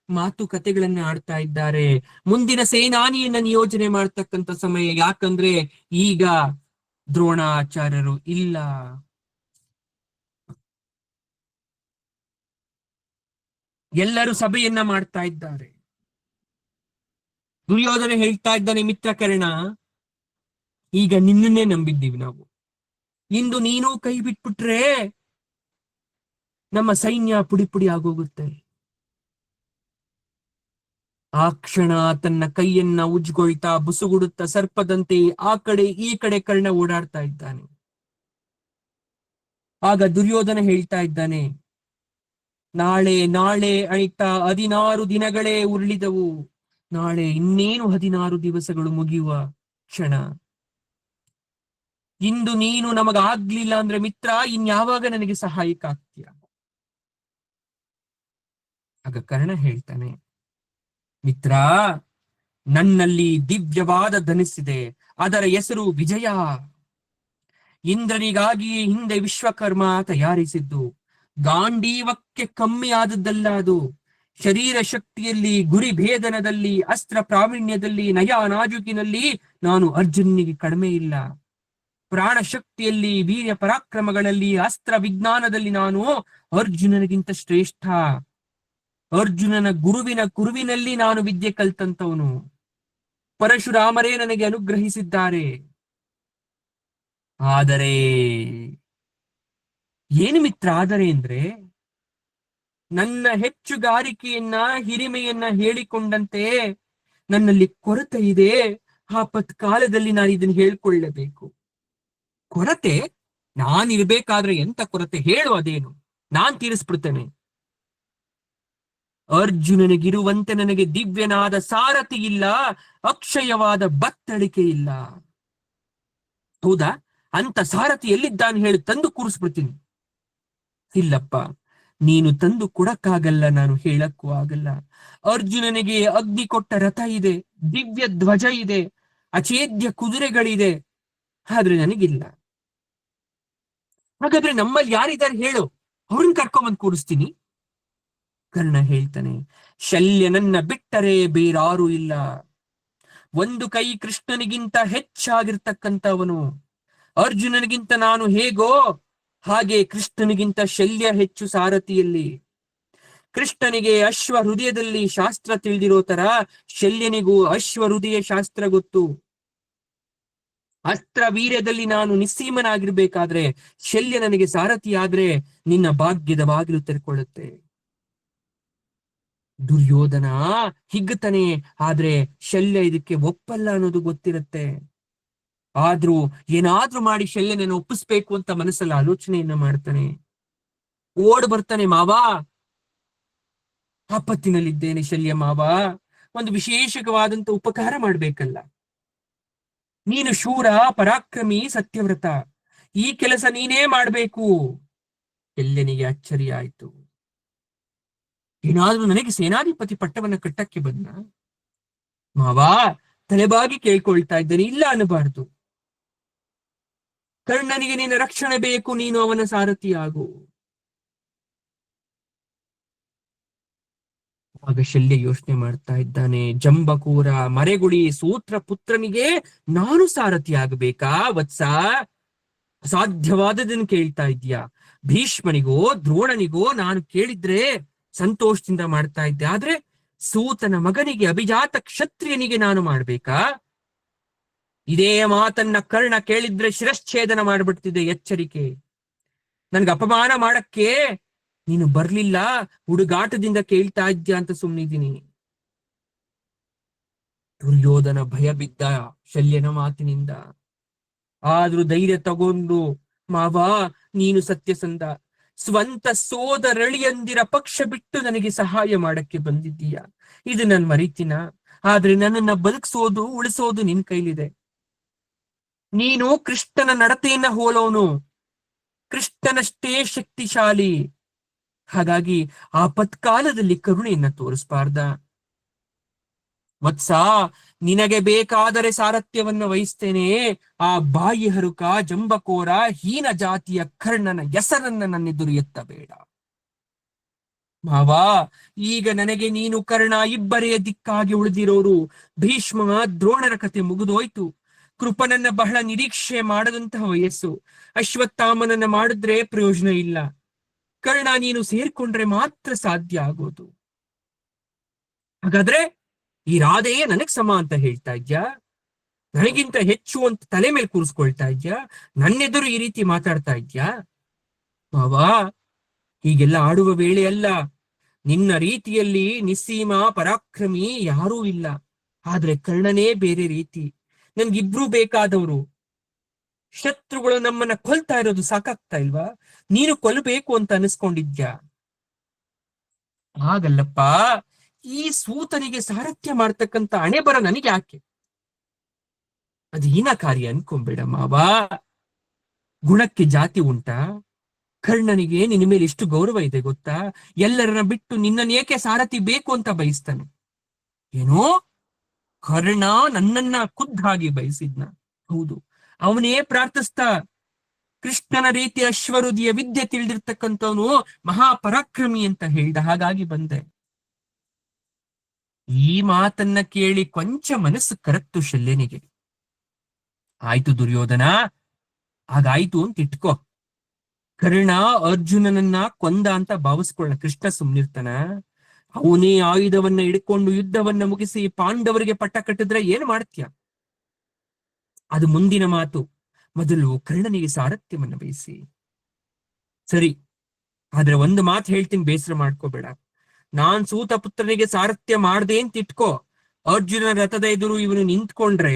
ಮಾತುಕತೆಗಳನ್ನ ಆಡ್ತಾ ಇದ್ದಾರೆ. ಮುಂದಿನ ಸೇನಾನಿಯನ್ನ ನಿಯೋಜನೆ ಮಾಡ್ತಕ್ಕಂಥ ಸಮಯ. ಯಾಕಂದ್ರೆ ಈಗ ದ್ರೋಣಾಚಾರ್ಯರು ಇಲ್ಲ. ಎಲ್ಲರೂ ಸಭೆಯನ್ನ ಮಾಡ್ತಾ ಇದ್ದಾರೆ. ದುರ್ಯೋಧನ ಹೇಳ್ತಾ ಇದ್ದಾನೆ, ಮಿತ್ರಕರ್ಣ, ಈಗ ನಿನ್ನನ್ನೇ ನಂಬಿದ್ದೀವಿ ನಾವು. ಇಂದು ನೀನು ಕೈ ಬಿಟ್ಬಿಟ್ರೆ ನಮ್ಮ ಸೈನ್ಯ ಪುಡಿ ಪುಡಿ ಆಗೋಗುತ್ತೆ. ಆ ಕ್ಷಣ ತನ್ನ ಕೈಯನ್ನ ಉಜ್ಗೊಳ್ತಾ ಬುಸುಗುಡುತ್ತಾ ಸರ್ಪದಂತೆ ಆ ಕಡೆ ಈ ಕಡೆ ಕರ್ಣ ಓಡಾಡ್ತಾ ಇದ್ದಾನೆ. ಆಗ ದುರ್ಯೋಧನ ಹೇಳ್ತಾ ಇದ್ದಾನೆ, ನಾಳೆ ನಾಳೆ ಅಣಿತಾ 16 ದಿನಗಳೇ ಉರುಳಿದವು. ನಾಳೆ ಇನ್ನೇನು 16 ದಿವಸಗಳು ಮುಗಿಯುವ ಕ್ಷಣ. ಇಂದು ನೀನು ನಮಗಾಗ್ಲಿಲ್ಲ ಅಂದ್ರೆ ಮಿತ್ರ, ಇನ್ಯಾವಾಗ ನನಗೆ ಸಹಾಯಕ ಆಗ್ತೀಯ? ಆಗ ಕರ್ಣ ಹೇಳ್ತಾನೆ, ಮಿತ್ರ, ನನ್ನಲ್ಲಿ ದಿವ್ಯವಾದ ಧನುಸ್ಸಿದೆ. ಅದರ ಹೆಸರು ವಿಜಯ. ಇಂದ್ರನಿಗಾಗಿ ಹಿಂದೆ ವಿಶ್ವಕರ್ಮ ತಯಾರಿಸಿದ್ದು. ಗಾಂಡೀವಕ್ಕೆ ಕಮ್ಮಿ ಆದದ್ದಲ್ಲ ಅದು. ಶರೀರ ಶಕ್ತಿಯಲ್ಲಿ, ಗುರಿ ಭೇದನದಲ್ಲಿ, ಅಸ್ತ್ರ ಪ್ರಾವೀಣ್ಯದಲ್ಲಿ, ನಯ ನಾಜುಕಿನಲ್ಲಿ ನಾನು ಅರ್ಜುನಿಗೆ ಕಡಿಮೆ ಇಲ್ಲ. ಪ್ರಾಣ ಶಕ್ತಿಯಲ್ಲಿ, ವೀರ್ಯ ಪರಾಕ್ರಮಗಳಲ್ಲಿ, ಅಸ್ತ್ರ ವಿಜ್ಞಾನದಲ್ಲಿ ನಾನು ಅರ್ಜುನನಿಗಿಂತ ಶ್ರೇಷ್ಠ. ಅರ್ಜುನನ ಗುರುವಿನ ಕುರುವಿನಲ್ಲಿ ನಾನು ವಿದ್ಯೆ ಕಲ್ತಂತವನು. ಪರಶುರಾಮರೇ ನನಗೆ ಅನುಗ್ರಹಿಸಿದ್ದಾರೆ. ಆದರೆ ಏನು ಮಿತ್ರ ಆದರೆ ಅಂದ್ರೆ, ನನ್ನ ಹೆಚ್ಚುಗಾರಿಕೆಯನ್ನ ಹಿರಿಮೆಯನ್ನ ಹೇಳಿಕೊಂಡಂತೆ ನನ್ನಲ್ಲಿ ಕೊರತೆ ಇದೆ. ಆಪತ್ ಕಾಲದಲ್ಲಿ ನಾನು ಇದನ್ನು ಹೇಳ್ಕೊಳ್ಳಬೇಕು. ಕೊರತೆ? ನಾನಿರ್ಬೇಕಾದ್ರೆ ಎಂತ ಕೊರತೆ ಹೇಳು, ಅದೇನು, ನಾನ್ ತೀರಿಸ್ಬಿಡ್ತೇನೆ. ಅರ್ಜುನನಿಗಿರುವಂತೆ ನನಗೆ ದಿವ್ಯನಾದ ಸಾರಥಿ ಇಲ್ಲ, ಅಕ್ಷಯವಾದ ಬತ್ತಳಿಕೆ ಇಲ್ಲ. ಹೌದಾ? ಅಂತ ಸಾರಥಿ ಎಲ್ಲಿದ್ದಾನೆ ಹೇಳಿ ತಂದು ಕೂರಿಸ್ಬಿಡ್ತೀನಿ. ಇಲ್ಲಪ್ಪ, ನೀನು ತಂದು ಕೊಡಕ್ಕಾಗಲ್ಲ, ನಾನು ಹೇಳಕ್ಕೂ ಆಗಲ್ಲ. ಅರ್ಜುನನಿಗೆ ಅಗ್ನಿ ಕೊಟ್ಟ ರಥ ಇದೆ, ದಿವ್ಯ ಧ್ವಜ ಇದೆ, ಅಚೇದ್ಯ ಕುದುರೆಗಳಿದೆ, ಆದ್ರೆ ನನಗಿಲ್ಲ. ಹಾಗಾದ್ರೆ ನಮ್ಮಲ್ಲಿ ಯಾರಿದ್ದಾರೆ ಹೇಳು, ಅವ್ರನ್ನ ಕರ್ಕೊಂಬಂದ್ ಕೂರಿಸ್ತೀನಿ. ಕರ್ಣ ಹೇಳ್ತಾನೆ, ಶಲ್ಯನನ್ನ ಬಿಟ್ಟರೆ ಬೇರಾರೂ ಇಲ್ಲ. ಒಂದು ಕೈ ಕೃಷ್ಣನಿಗಿಂತ ಹೆಚ್ಚಾಗಿರ್ತಕ್ಕಂಥವನು. ಅರ್ಜುನನಿಗಿಂತ ನಾನು ಹೇಗೋ ಹಾಗೆ ಕೃಷ್ಣನಿಗಿಂತ ಶಲ್ಯ ಹೆಚ್ಚು ಸಾರಥಿಯಲ್ಲಿ. ಕೃಷ್ಣನಿಗೆ ಅಶ್ವ ಹೃದಯದಲ್ಲಿ ಶಾಸ್ತ್ರ ತಿಳಿದಿರೋ ತರ ಶಲ್ಯನಿಗೂ ಅಶ್ವ ಹೃದಯ ಶಾಸ್ತ್ರ ಗೊತ್ತು. ಅಸ್ತ್ರ ವೀರ್ಯದಲ್ಲಿ ನಾನು ನಿಸ್ಸೀಮನಾಗಿರ್ಬೇಕಾದ್ರೆ ಶಲ್ಯ ನನಗೆ ಸಾರಥಿ ಆದ್ರೆ ನಿನ್ನ ಭಾಗ್ಯದ ಬಾಗಿಲು ತೆರೆಕೊಳ್ಳುತ್ತೆ. ದುರ್ಯೋಧನ ಹಿಗ್ಗತಾನೆ, ಆದ್ರೆ ಶಲ್ಯ ಇದಕ್ಕೆ ಒಪ್ಪಲ್ಲ ಅನ್ನೋದು ಗೊತ್ತಿರುತ್ತೆ. ಆದ್ರೂ ಏನಾದ್ರೂ ಮಾಡಿ ಶಲ್ಯನನ್ನು ಒಪ್ಪಿಸ್ಬೇಕು ಅಂತ ಮನಸ್ಸಲ್ಲಿ ಆಲೋಚನೆಯನ್ನ ಮಾಡ್ತಾನೆ. ಓಡ್ ಬರ್ತಾನೆ, ಮಾವ ಆಪತ್ತಿನಲ್ಲಿದ್ದೇನೆ ಶಲ್ಯ ಮಾವ, ಒಂದು ವಿಶೇಷವಾದಂತ ಉಪಕಾರ ಮಾಡ್ಬೇಕಲ್ಲ. ನೀನು ಶೂರ, ಪರಾಕ್ರಮಿ, ಸತ್ಯವ್ರತ, ಈ ಕೆಲಸ ನೀನೇ ಮಾಡ್ಬೇಕು. ಶಲ್ಯನಿಗೆ ಅಚ್ಚರಿ ಆಯ್ತು. ಏನಾದ್ರೂ ನನಗೆ ಸೇನಾಧಿಪತಿ ಪಟ್ಟವನ್ನ ಕಟ್ಟಕ್ಕೆ ಬಂದ? ಮಾವ ತಲೆಬಾಗಿ ಕೇಳ್ಕೊಳ್ತಾ ಇದ್ದೇನೆ, ಇಲ್ಲ ಅನ್ನಬಾರ್ದು. ಕರ್ಣನಿಗೆ ನಿನ್ನ ರಕ್ಷಣೆ ಬೇಕು, ನೀನು ಅವನ ಸಾರಥಿ ಆಗು. ಆಗ ಶಲ್ಯ ಯೋಚನೆ ಮಾಡ್ತಾ ಇದ್ದಾನೆ, ಜಂಬಕೂರ ಮರೆಗುಳಿ ಸೂತ್ರ ಪುತ್ರನಿಗೆ ನಾನು ಸಾರಥಿ ಆಗಬೇಕಾ ವತ್ಸ? ಅಸಾಧ್ಯವಾದದನ್ನು ಕೇಳ್ತಾ ಇದ್ಯಾ. ಭೀಷ್ಮನಿಗೋ ದ್ರೋಣನಿಗೋ ನಾನು ಕೇಳಿದ್ರೆ ಸಂತೋಷದಿಂದ ಮಾಡ್ತಾ ಇದ್ದೆ, ಆದ್ರೆ ಸೂತನ ಮಗನಿಗೆ, ಅಭಿಜಾತ ಕ್ಷತ್ರಿಯನಿಗೆ ನಾನು ಮಾಡ್ಬೇಕಾ? ಇದೇ ಮಾತನ್ನ ಕರ್ಣ ಕೇಳಿದ್ರೆ ಶಿರಶ್ಛೇದನ ಮಾಡ್ಬಿಡ್ತಿದೆ. ಎಚ್ಚರಿಕೆ, ನನ್ಗೆ ಅಪಮಾನ ಮಾಡಕ್ಕೆ ನೀನು ಬರ್ಲಿಲ್ಲ, ಹುಡುಗಾಟದಿಂದ ಕೇಳ್ತಾ ಇದ್ಯಾ ಅಂತ ಸುಮ್ಮನಿದ್ದೀನಿ. ದುರ್ಯೋಧನ ಭಯ ಬಿದ್ದ ಶಲ್ಯನ ಮಾತಿನಿಂದ. ಆದ್ರೂ ಧೈರ್ಯ ತಗೊಂಡು, ಮಾವ ನೀನು ಸತ್ಯಸಂಧ, ಸ್ವಂತ ಸೋದರಳಿಯಂದಿರ ಪಕ್ಷ ಬಿಟ್ಟು ನನಗೆ ಸಹಾಯ ಮಾಡಕ್ಕೆ ಬಂದಿದ್ದೀಯ, ಇದು ನನ್ ಮರಿತಿನ? ಆದ್ರೆ ನನ್ನನ್ನ ಬದುಕಿಸೋದು ಉಳಿಸೋದು ನಿನ್ ಕೈಲಿದೆ. ನೀನು ಕೃಷ್ಣನ ನಡತೆಯನ್ನ ಹೋಲೋನು, ಕೃಷ್ಣನಷ್ಟೇ ಶಕ್ತಿಶಾಲಿ. ಹಾಗಾಗಿ ಆಪತ್ಕಾಲದಲ್ಲಿ ಕರುಣೆಯನ್ನ ತೋರಿಸಬಾರ್ದ? ವತ್ಸ, ನಿನಗೆ ಬೇಕಾದರೆ ಸಾರಥ್ಯವನ್ನ ವಹಿಸ್ತೇನೆ. ಆ ಬಾಯಿ ಹರುಕ, ಜಂಬಕೋರ, ಹೀನ ಜಾತಿಯ ಕರ್ಣನ ಹೆಸರನ್ನ ನನ್ನೆದುರು ಎತ್ತಬೇಡ. ಮಾವ, ಈಗ ನನಗೆ ನೀನು ಕರ್ಣ ಇಬ್ಬರೇ ದಿಕ್ಕಾಗಿ ಉಳಿದಿರೋರು. ಭೀಷ್ಮ ದ್ರೋಣರ ಕತೆ ಮುಗಿದೋಯ್ತು. ಕೃಪನನ್ನ ಬಹಳ ನಿರೀಕ್ಷೆ ಮಾಡದಂತಹ ವಯಸ್ಸು. ಅಶ್ವತ್ಥಾಮನನ್ನ ಮಾಡಿದ್ರೆ ಪ್ರಯೋಜನ ಇಲ್ಲ. ಕರ್ಣ ನೀನು ಸೇರ್ಕೊಂಡ್ರೆ ಮಾತ್ರ ಸಾಧ್ಯ ಆಗೋದು. ಹಾಗಾದ್ರೆ ಈ ರಾಧೆಯೇ ನನಗ್ ಸಮ ಅಂತ ಹೇಳ್ತಾ ಇದ್ಯಾ? ನನಗಿಂತ ಹೆಚ್ಚು ಅಂತ ತಲೆ ಮೇಲೆ ಕೂರಿಸ್ಕೊಳ್ತಾ ಇದ್ಯಾ? ನನ್ನೆದುರು ಈ ರೀತಿ ಮಾತಾಡ್ತಾ ಇದ್ಯಾ? ಮಾವಾ, ಹೀಗೆಲ್ಲ ಆಡುವ ವೇಳೆ ಅಲ್ಲ. ನಿನ್ನ ರೀತಿಯಲ್ಲಿ ನಿಸ್ಸೀಮ ಪರಾಕ್ರಮಿ ಯಾರೂ ಇಲ್ಲ. ಆದ್ರೆ ಕರ್ಣನೇ ಬೇರೆ ರೀತಿ. ನನ್ಗಿಬ್ರು ಬೇಕಾದವರು. ಶತ್ರುಗಳು ನಮ್ಮನ್ನ ಕೊಲ್ತಾ ಇರೋದು ಸಾಕಾಗ್ತಾ ಇಲ್ವಾ? ನೀನು ಕೊಲ್ಲಬೇಕು ಅಂತ ಅನಿಸ್ಕೊಂಡಿದ್ಯಾ? ಹಾಗಲ್ಲಪ್ಪ, ಈ ಸೂತನಿಗೆ ಸಾರಥ್ಯ ಮಾಡ್ತಕ್ಕಂತ ಹಣೆ ಬರ ನನಗೆ ಯಾಕೆ? ಅದು ಹೀನಕಾರ್ಯ ಅನ್ಕೊಂಬೇಡ ಮಾವಾ. ಗುಣಕ್ಕೆ ಜಾತಿ ಉಂಟಾ? ಕರ್ಣನಿಗೆ ನಿನ್ನ ಮೇಲೆ ಎಷ್ಟು ಗೌರವ ಇದೆ ಗೊತ್ತಾ? ಎಲ್ಲರನ್ನ ಬಿಟ್ಟು ನಿನ್ನನ್ನು ಏಕೆ ಸಾರಥಿ ಬೇಕು ಅಂತ ಬಯಸ್ತಾನೆ. ಏನೋ ಕರ್ಣ ನನ್ನನ್ನ ಖುದ್ದಾಗಿ ಬಯಸಿದ್ನ? ಹೌದು, ಅವನೇ ಪ್ರಾರ್ಥಿಸ್ತಾ. ಕೃಷ್ಣನ ರೀತಿ ಅಶ್ವರುದಿಯ ವಿದ್ಯೆ ತಿಳಿದಿರ್ತಕ್ಕಂಥವನು ಮಹಾಪರಾಕ್ರಮಿ ಅಂತ ಹೇಳ್ದ, ಹಾಗಾಗಿ ಬಂದೆ. ಈ ಮಾತನ್ನ ಕೇಳಿ ಕೊಂಚ ಮನಸ್ಸು ಕರಕ್ತು ಶಲ್ಯನಿಗೆ. ಆಯ್ತು ದುರ್ಯೋಧನ, ಹಾಗಾಯ್ತು ಅಂತ ಇಟ್ಕೋ. ಕರ್ಣ ಅರ್ಜುನನನ್ನ ಕೊಂದ ಅಂತ ಭಾವಿಸ್ಕೊಳ್ಳ, ಕೃಷ್ಣ ಸುಮ್ನಿರ್ತಾನ? ಅವನೇ ಆಯುಧವನ್ನ ಹಿಡ್ಕೊಂಡು ಯುದ್ಧವನ್ನ ಮುಗಿಸಿ ಪಾಂಡವರಿಗೆ ಪಟ್ಟ ಕಟ್ಟಿದ್ರೆ ಏನ್ ಮಾಡ್ತೀಯ? ಅದು ಮುಂದಿನ ಮಾತು. ಮೊದಲು ಕರ್ಣನಿಗೆ ಸಾರಥ್ಯವನ್ನ ಬಯಸಿ. ಸರಿ, ಆದ್ರೆ ಒಂದು ಮಾತು ಹೇಳ್ತೀನಿ, ಬೇಸರ ಮಾಡ್ಕೋಬೇಡ. ನಾನ್ ಸೂತ ಪುತ್ರನಿಗೆ ಸಾರಥ್ಯ ಮಾಡ್ದೆ ಅಂತ ಇಟ್ಕೋ. ಅರ್ಜುನ ರಥದ ಎದುರು ಇವನು ನಿಂತ್ಕೊಂಡ್ರೆ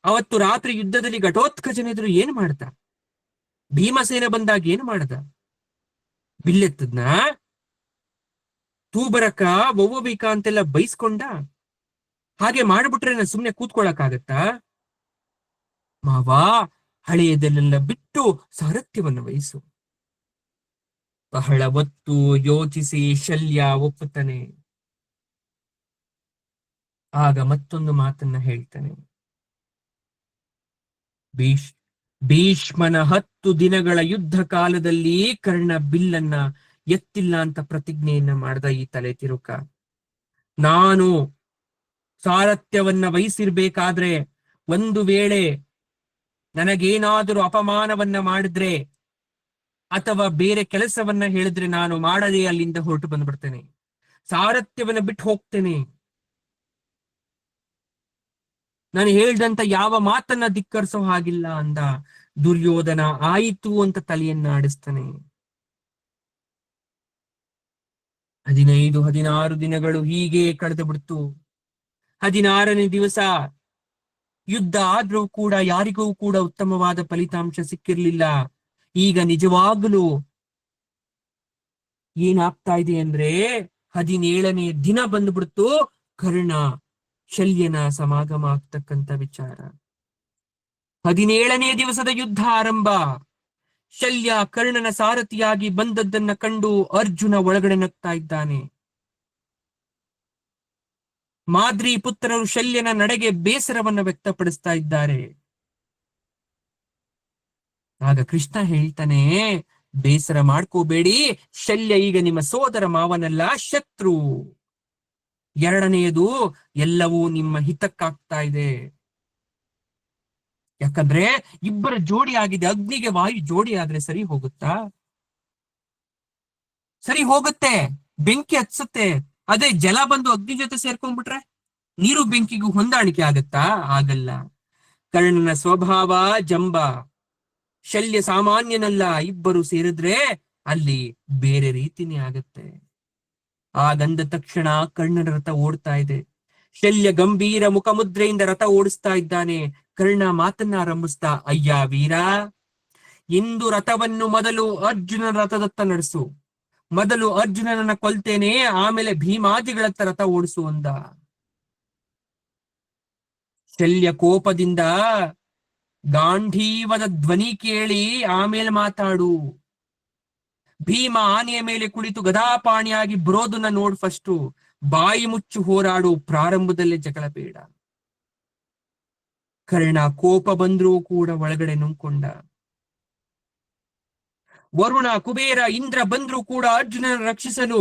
ಅವತ್ತು ರಾತ್ರಿ ಯುದ್ಧದಲ್ಲಿ ಘಟೋತ್ಕಚನ ಎದುರು ಏನ್ ಮಾಡ್ದ? ಭೀಮಸೇನ ಬಂದಾಗ ಏನ್ ಮಾಡ್ದ? ಬಿಲ್ಲೆತ್ತದ್ನ? ತೂಬರಕ ಒವ್ವಬಿಕ ಅಂತೆಲ್ಲ ಬೈಸ್ಕೊಂಡ? ಹಾಗೆ ಮಾಡ್ಬಿಟ್ರೆ ನಾನು ಸುಮ್ನೆ ಕೂತ್ಕೊಳಕ್ಕಾಗತ್ತಾ? ಮಾವಾ, ಹಳೆಯದಲ್ಲೆಲ್ಲ ಬಿಟ್ಟು ಸಾರಥ್ಯವನ್ನು ವಹಿಸು. ಬಹಳ ಹೊತ್ತು ಯೋಚಿಸಿ ಶಲ್ಯ ಒಪ್ಪುತ್ತಾನೆ. ಆಗ ಮತ್ತೊಂದು ಮಾತನ್ನ ಹೇಳ್ತಾನೆ. ಭೀಷ್ ಭೀಷ್ಮನ 10 ದಿನಗಳ ಯುದ್ಧ ಕಾಲದಲ್ಲಿ ಕರ್ಣ ಬಿಲ್ಲನ್ನ ಎತ್ತಿಲ್ಲ ಅಂತ ಪ್ರತಿಜ್ಞೆಯನ್ನ ಮಾಡ್ದ ಈ ತಲೆ ತಿರುಕ. ನಾನು ಸಾರಥ್ಯವನ್ನ ವಹಿಸಿರ್ಬೇಕಾದ್ರೆ ಒಂದು ವೇಳೆ ನನಗೇನಾದರೂ ಅಪಮಾನವನ್ನ ಮಾಡಿದ್ರೆ ಅಥವಾ ಬೇರೆ ಕೆಲಸವನ್ನ ಹೇಳಿದ್ರೆ ನಾನು ಮಾಡದೆ ಅಲ್ಲಿಂದ ಹೊರಟು ಬಂದ್ಬಿಡ್ತೇನೆ, ಸಾರಥ್ಯವನ್ನ ಬಿಟ್ಟು ಹೋಗ್ತೇನೆ, ನಾನು ಹೇಳ್ದಂತ ಯಾವ ಮಾತನ್ನ ಧಿಕ್ಕರಿಸೋ ಹಾಗಿಲ್ಲ ಅಂದ. ದುರ್ಯೋಧನ ಆಯಿತು ಅಂತ ತಲೆಯನ್ನ ಆಡಿಸ್ತಾನೆ. 15-16 ದಿನಗಳು ಹೀಗೆ ಕಳೆದು ಬಿಡ್ತು. 16ನೇ ದಿವಸ ಯುದ್ಧ ಆದ್ರೂ ಕೂಡ ಯಾರಿಗೂ ಕೂಡ ಉತ್ತಮವಾದ ಫಲಿತಾಂಶ ಸಿಕ್ಕಿರ್ಲಿಲ್ಲ. ಈಗ ನಿಜವಾಗ್ಲೂ ಏನಾಗ್ತಾ ಇದೆ ಅಂದ್ರೆ 17ನೇ ದಿನ ಬಂದ್ಬಿಡ್ತು. ಕರ್ಣ ಶಲ್ಯನ ಸಮಾಗಮ ಆಗ್ತಕ್ಕಂಥ ವಿಚಾರ. 17ನೇ ದಿವಸದ ಯುದ್ಧ ಆರಂಭ. ಶಲ್ಯ ಕರ್ಣನ ಸಾರಥಿಯಾಗಿ ಬಂದದ್ದನ್ನ ಕಂಡು ಅರ್ಜುನ ಒಳಗಡೆ ನಗ್ತಾ ಇದ್ದಾನೆ. ಮಾದ್ರಿ ಪುತ್ರರು ಶಲ್ಯನ ನಡೆಗೆ ಬೇಸರವನ್ನ ವ್ಯಕ್ತಪಡಿಸ್ತಾ ಇದ್ದಾರೆ. ಆಗ ಕೃಷ್ಣ ಹೇಳ್ತಾನೆ, ಬೇಸರ ಮಾಡ್ಕೋಬೇಡಿ, ಶಲ್ಯ ಈಗ ನಿಮ್ಮ ಸೋದರ ಮಾವನಲ್ಲ, ಶತ್ರು. ಎರಡನೆಯದು, ಎಲ್ಲವೂ ನಿಮ್ಮ ಹಿತಕ್ಕಾಗ್ತಾ ಇದೆ. ಯಾಕಂದ್ರೆ ಇಬ್ಬರ ಜೋಡಿ ಆಗಿದೆ. ಅಗ್ನಿಗೆ ವಾಯು ಜೋಡಿ ಆದ್ರೆ ಸರಿ ಹೋಗುತ್ತಾ? ಸರಿ ಹೋಗುತ್ತೆ, ಬೆಂಕಿ ಹತ್ಸುತ್ತೆ. ಅದೇ ಜಲ ಬಂದು ಅಗ್ನಿ ಜೊತೆ ಸೇರ್ಕೊಂಡ್ಬಿಟ್ರೆ ನೀರು ಬೆಂಕಿಗೂ ಹೊಂದಾಣಿಕೆ ಆಗತ್ತಾ? ಆಗಲ್ಲ. ಕರ್ಣನ ಸ್ವಭಾವ ಜಂಬ, ಶಲ್ಯ ಸಾಮಾನ್ಯನಲ್ಲ. ಇಬ್ಬರು ಸೇರಿದ್ರೆ ಅಲ್ಲಿ ಬೇರೆ ರೀತಿನೇ ಆಗತ್ತೆ. ಆಗಂದ ತಕ್ಷಣ ಕರ್ಣನ ರಥ ಓಡ್ತಾ ಇದೆ. ಶಲ್ಯ ಗಂಭೀರ ಮುಖಮುದ್ರೆಯಿಂದ ರಥ ಓಡಿಸ್ತಾ ಇದ್ದಾನೆ. ಕರ್ಣ ಮಾತನ್ನ ಆರಂಭಿಸ್ತಾ, ಅಯ್ಯ ವೀರ, ಇಂದು ರಥವನ್ನು ಮೊದಲು ಅರ್ಜುನನ ರಥದತ್ತ ನಡೆಸು. ಮೊದಲು ಅರ್ಜುನನನ್ನ ಕೊಲ್ತೇನೆ, ಆಮೇಲೆ ಭೀಮಾದಿಗಳತ್ತ ರಥ ಓಡಿಸು ಅಂದ. ಶಲ್ಯ ಕೋಪದಿಂದ, ಗಾಂಧೀವದ ಧ್ವನಿ ಕೇಳಿ ಆಮೇಲೆ ಮಾತಾಡು. ಭೀಮ ಆನೆಯ ಮೇಲೆ ಕುಳಿತು ಗದಾಪಾಣಿಯಾಗಿ ಬರೋದನ್ನ ನೋಡ್. ಫಸ್ಟು ಬಾಯಿ ಮುಚ್ಚು ಹೋರಾಡು, ಪ್ರಾರಂಭದಲ್ಲೇ ಜಗಳ ಬೇಡ. ಕರ್ಣ ಕೋಪ ಬಂದ್ರೂ ಕೂಡ ಒಳಗಡೆ ನುಂಗ್ಕೊಂಡ. ವರುಣ, ಕುಬೇರ, ಇಂದ್ರ ಬಂದ್ರೂ ಕೂಡ ಅರ್ಜುನನ ರಕ್ಷಿಸಲು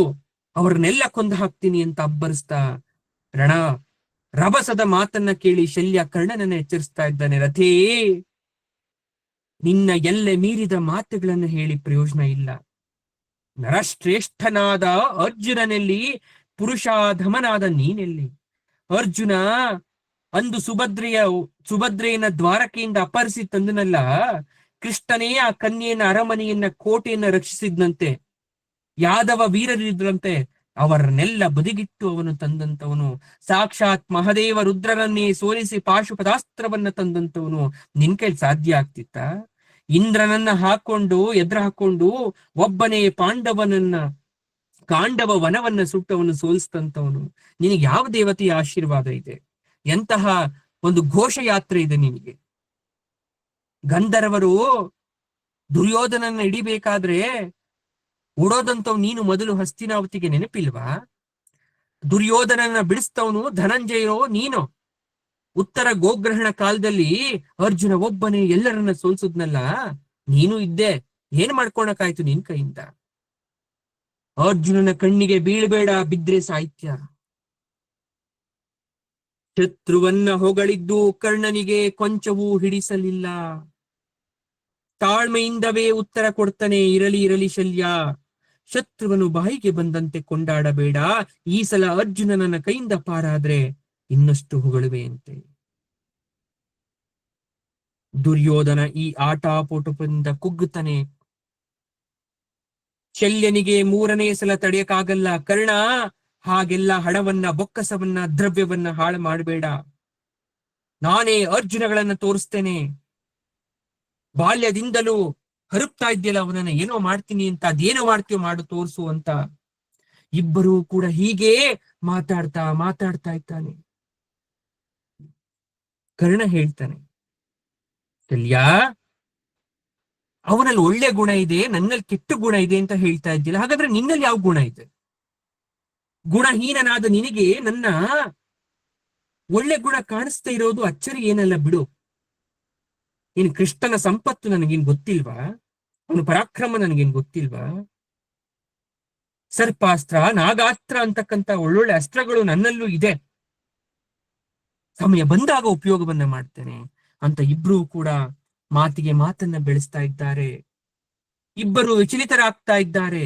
ಅವ್ರನ್ನೆಲ್ಲ ಕೊಂದು ಹಾಕ್ತೀನಿ ಅಂತ ಅಬ್ಬರಿಸ್ತಾ ರಭಸದ ಮಾತನ್ನ ಕೇಳಿ ಶಲ್ಯ ಕರ್ಣನನ್ನ ಎಚ್ಚರಿಸ್ತಾ ಇದ್ದಾನೆ. ರಥೇ, ನಿನ್ನ ಎಲ್ಲೆ ಮೀರಿದ ಮಾತುಗಳನ್ನು ಹೇಳಿ ಪ್ರಯೋಜನ ಇಲ್ಲ. ನರಶ್ರೇಷ್ಠನಾದ ಅರ್ಜುನನೆಲ್ಲಿ, ಪುರುಷಾಧಮನಾದ ನೀನೆಲ್ಲಿ? ಅರ್ಜುನ ಅಂದು ಸುಭದ್ರೆಯನ್ನ ದ್ವಾರಕೆಯಿಂದ ಅಪಹರಿಸಿ ತಂದನಲ್ಲ, ಕೃಷ್ಣನೇ ಆ ಕನ್ಯೆಯನ್ನ, ಅರಮನೆಯನ್ನ, ಕೋಟೆಯನ್ನ ರಕ್ಷಿಸಿದ್ನಂತೆ. ಯಾದವ ವೀರರಿದ್ರಂತೆ, ಅವರನ್ನೆಲ್ಲ ಬದಿಗಿಟ್ಟು ಅವನು ತಂದಂತವನು. ಸಾಕ್ಷಾತ್ ಮಹದೇವ ರುದ್ರನನ್ನೇ ಸೋಲಿಸಿ ಪಾಶುಪದಾಸ್ತ್ರವನ್ನ ತಂದಂತವನು. ನಿನ್ ಕೈಲಿ ಸಾಧ್ಯ ಆಗ್ತಿತ್ತ? ಇಂದ್ರನನ್ನ ಎದ್ರ ಹಾಕೊಂಡು ಒಬ್ಬನೇ ಕಾಂಡವ ವನವನ್ನ ಸುಟ್ಟವನು ಸೋಲಿಸ್ತಂತವನು. ನಿನಗೆ ಯಾವ ದೇವತೆಯ ಆಶೀರ್ವಾದ ಇದೆ? ಎಂತಹ ಒಂದು ಘೋಷಯಾತ್ರೆ ಇದೆ ನಿನಗೆ? ಗಂಧರ್ವರು ದುರ್ಯೋಧನನ್ನ ಹಿಡಿಬೇಕಾದ್ರೆ ಓಡೋದಂತವ್ ನೀನು ಮೊದಲು ಹಸ್ತಿನಾವತಿಗೆ ನೆನಪಿಲ್ವಾ? ದುರ್ಯೋಧನನ್ನ ಬಿಡಿಸ್ತವನು ಧನಂಜಯರೋ ನೀನು. ಉತ್ತರ ಗೋಗ್ರಹಣ ಕಾಲದಲ್ಲಿ ಅರ್ಜುನ ಒಬ್ಬನೇ ಎಲ್ಲರನ್ನ ಸೋಲ್ಸುದ್ನಲ್ಲ, ನೀನು ಇದ್ದೆ. ಏನ್ ಮಾಡ್ಕೊಳಕಾಯ್ತು ನಿನ್ ಕೈಯಿಂದ? ಅರ್ಜುನನ ಕಣ್ಣಿಗೆ ಬೀಳ್ಬೇಡ, ಬಿದ್ರೆ ಸಾಹಿತ್ಯ. ಶತ್ರುವನ್ನ ಹೊಗಳಿದ್ದು ಕರ್ಣನಿಗೆ ಕೊಂಚವೂ ಹಿಡಿಸಲಿಲ್ಲ. ತಾಳ್ಮೆಯಿಂದವೇ ಉತ್ತರ ಕೊಡ್ತಾನೆ, ಇರಲಿ ಇರಲಿ ಶಲ್ಯ, ಶತ್ರುವನು ಬಾಯಿಗೆ ಬಂದಂತೆ ಕೊಂಡಾಡಬೇಡ. ಈ ಸಲ ಅರ್ಜುನನನ್ನ ಕೈಯಿಂದ ಪಾರಾದ್ರೆ ಇನ್ನಷ್ಟು ಹೊಗಳುವೆಯಂತೆ. ದುರ್ಯೋಧನ ಈ ಆಟಾಪೋಟದಿಂದ ಕುಗ್ಗುತ್ತಾನೆ. ಶಲ್ಯನಿಗೆ 3ನೇ ಸಲ ತಡೆಯಕ್ಕಾಗಲ್ಲ. ಕರ್ಣ, ಹಾಗೆಲ್ಲ ಹಣವನ್ನ, ಬೊಕ್ಕಸವನ್ನ, ದ್ರವ್ಯವನ್ನ ಹಾಳು ಮಾಡಬೇಡ. ನಾನೇ ಅರ್ಜುನಗಳನ್ನ ತೋರಿಸ್ತೇನೆ. ಬಾಲ್ಯದಿಂದಲೂ ಹರುಪ್ತಾ ಇದ್ಯಲ್ಲ ಅವನನ್ನ, ಏನೋ ಮಾಡ್ತೀನಿ ಅಂತ, ಅದೇನೋ ಮಾಡ್ತೀಯೋ ಮಾಡು, ತೋರ್ಸು ಅಂತ. ಇಬ್ಬರೂ ಕೂಡ ಹೀಗೆ ಮಾತಾಡ್ತಾ ಇದ್ದಾನೆ. ಕರ್ಣ ಹೇಳ್ತಾನೆ, ಶಲ್ಯ, ಅವನಲ್ಲಿ ಒಳ್ಳೆ ಗುಣ ಇದೆ, ನನ್ನಲ್ಲಿ ಕೆಟ್ಟ ಗುಣ ಇದೆ ಅಂತ ಹೇಳ್ತಾ ಇದ್ದಿಲ್ಲ. ಹಾಗಾದ್ರೆ ನಿನ್ನಲ್ಲಿ ಯಾವ ಗುಣ ಇದೆ? ಗುಣಹೀನನಾದ ನಿನಗೆ ನನ್ನ ಒಳ್ಳೆ ಗುಣ ಕಾಣಿಸ್ತಾ ಇರೋದು ಅಚ್ಚರಿ ಏನಲ್ಲ ಬಿಡು. ಇನ್ ಕೃಷ್ಣನ ಸಂಪತ್ತು ನನಗೇನ್ ಗೊತ್ತಿಲ್ವಾ? ಅವನ ಪರಾಕ್ರಮ ನನಗೇನ್ ಗೊತ್ತಿಲ್ವಾ? ಸರ್ಪಾಸ್ತ್ರ, ನಾಗಾಸ್ತ್ರ ಅಂತಕ್ಕಂಥ ಒಳ್ಳೊಳ್ಳೆ ಅಸ್ತ್ರಗಳು ನನ್ನಲ್ಲೂ ಇದೆ, ಸಮಯ ಬಂದಾಗ ಉಪಯೋಗವನ್ನ ಮಾಡ್ತೇನೆ ಅಂತ ಇಬ್ರು ಕೂಡ ಮಾತಿಗೆ ಮಾತನ್ನ ಬೆಳೆಸ್ತಾ ಇದ್ದಾರೆ. ಇಬ್ಬರು ವಿಚಲಿತರಾಗ್ತಾ ಇದ್ದಾರೆ.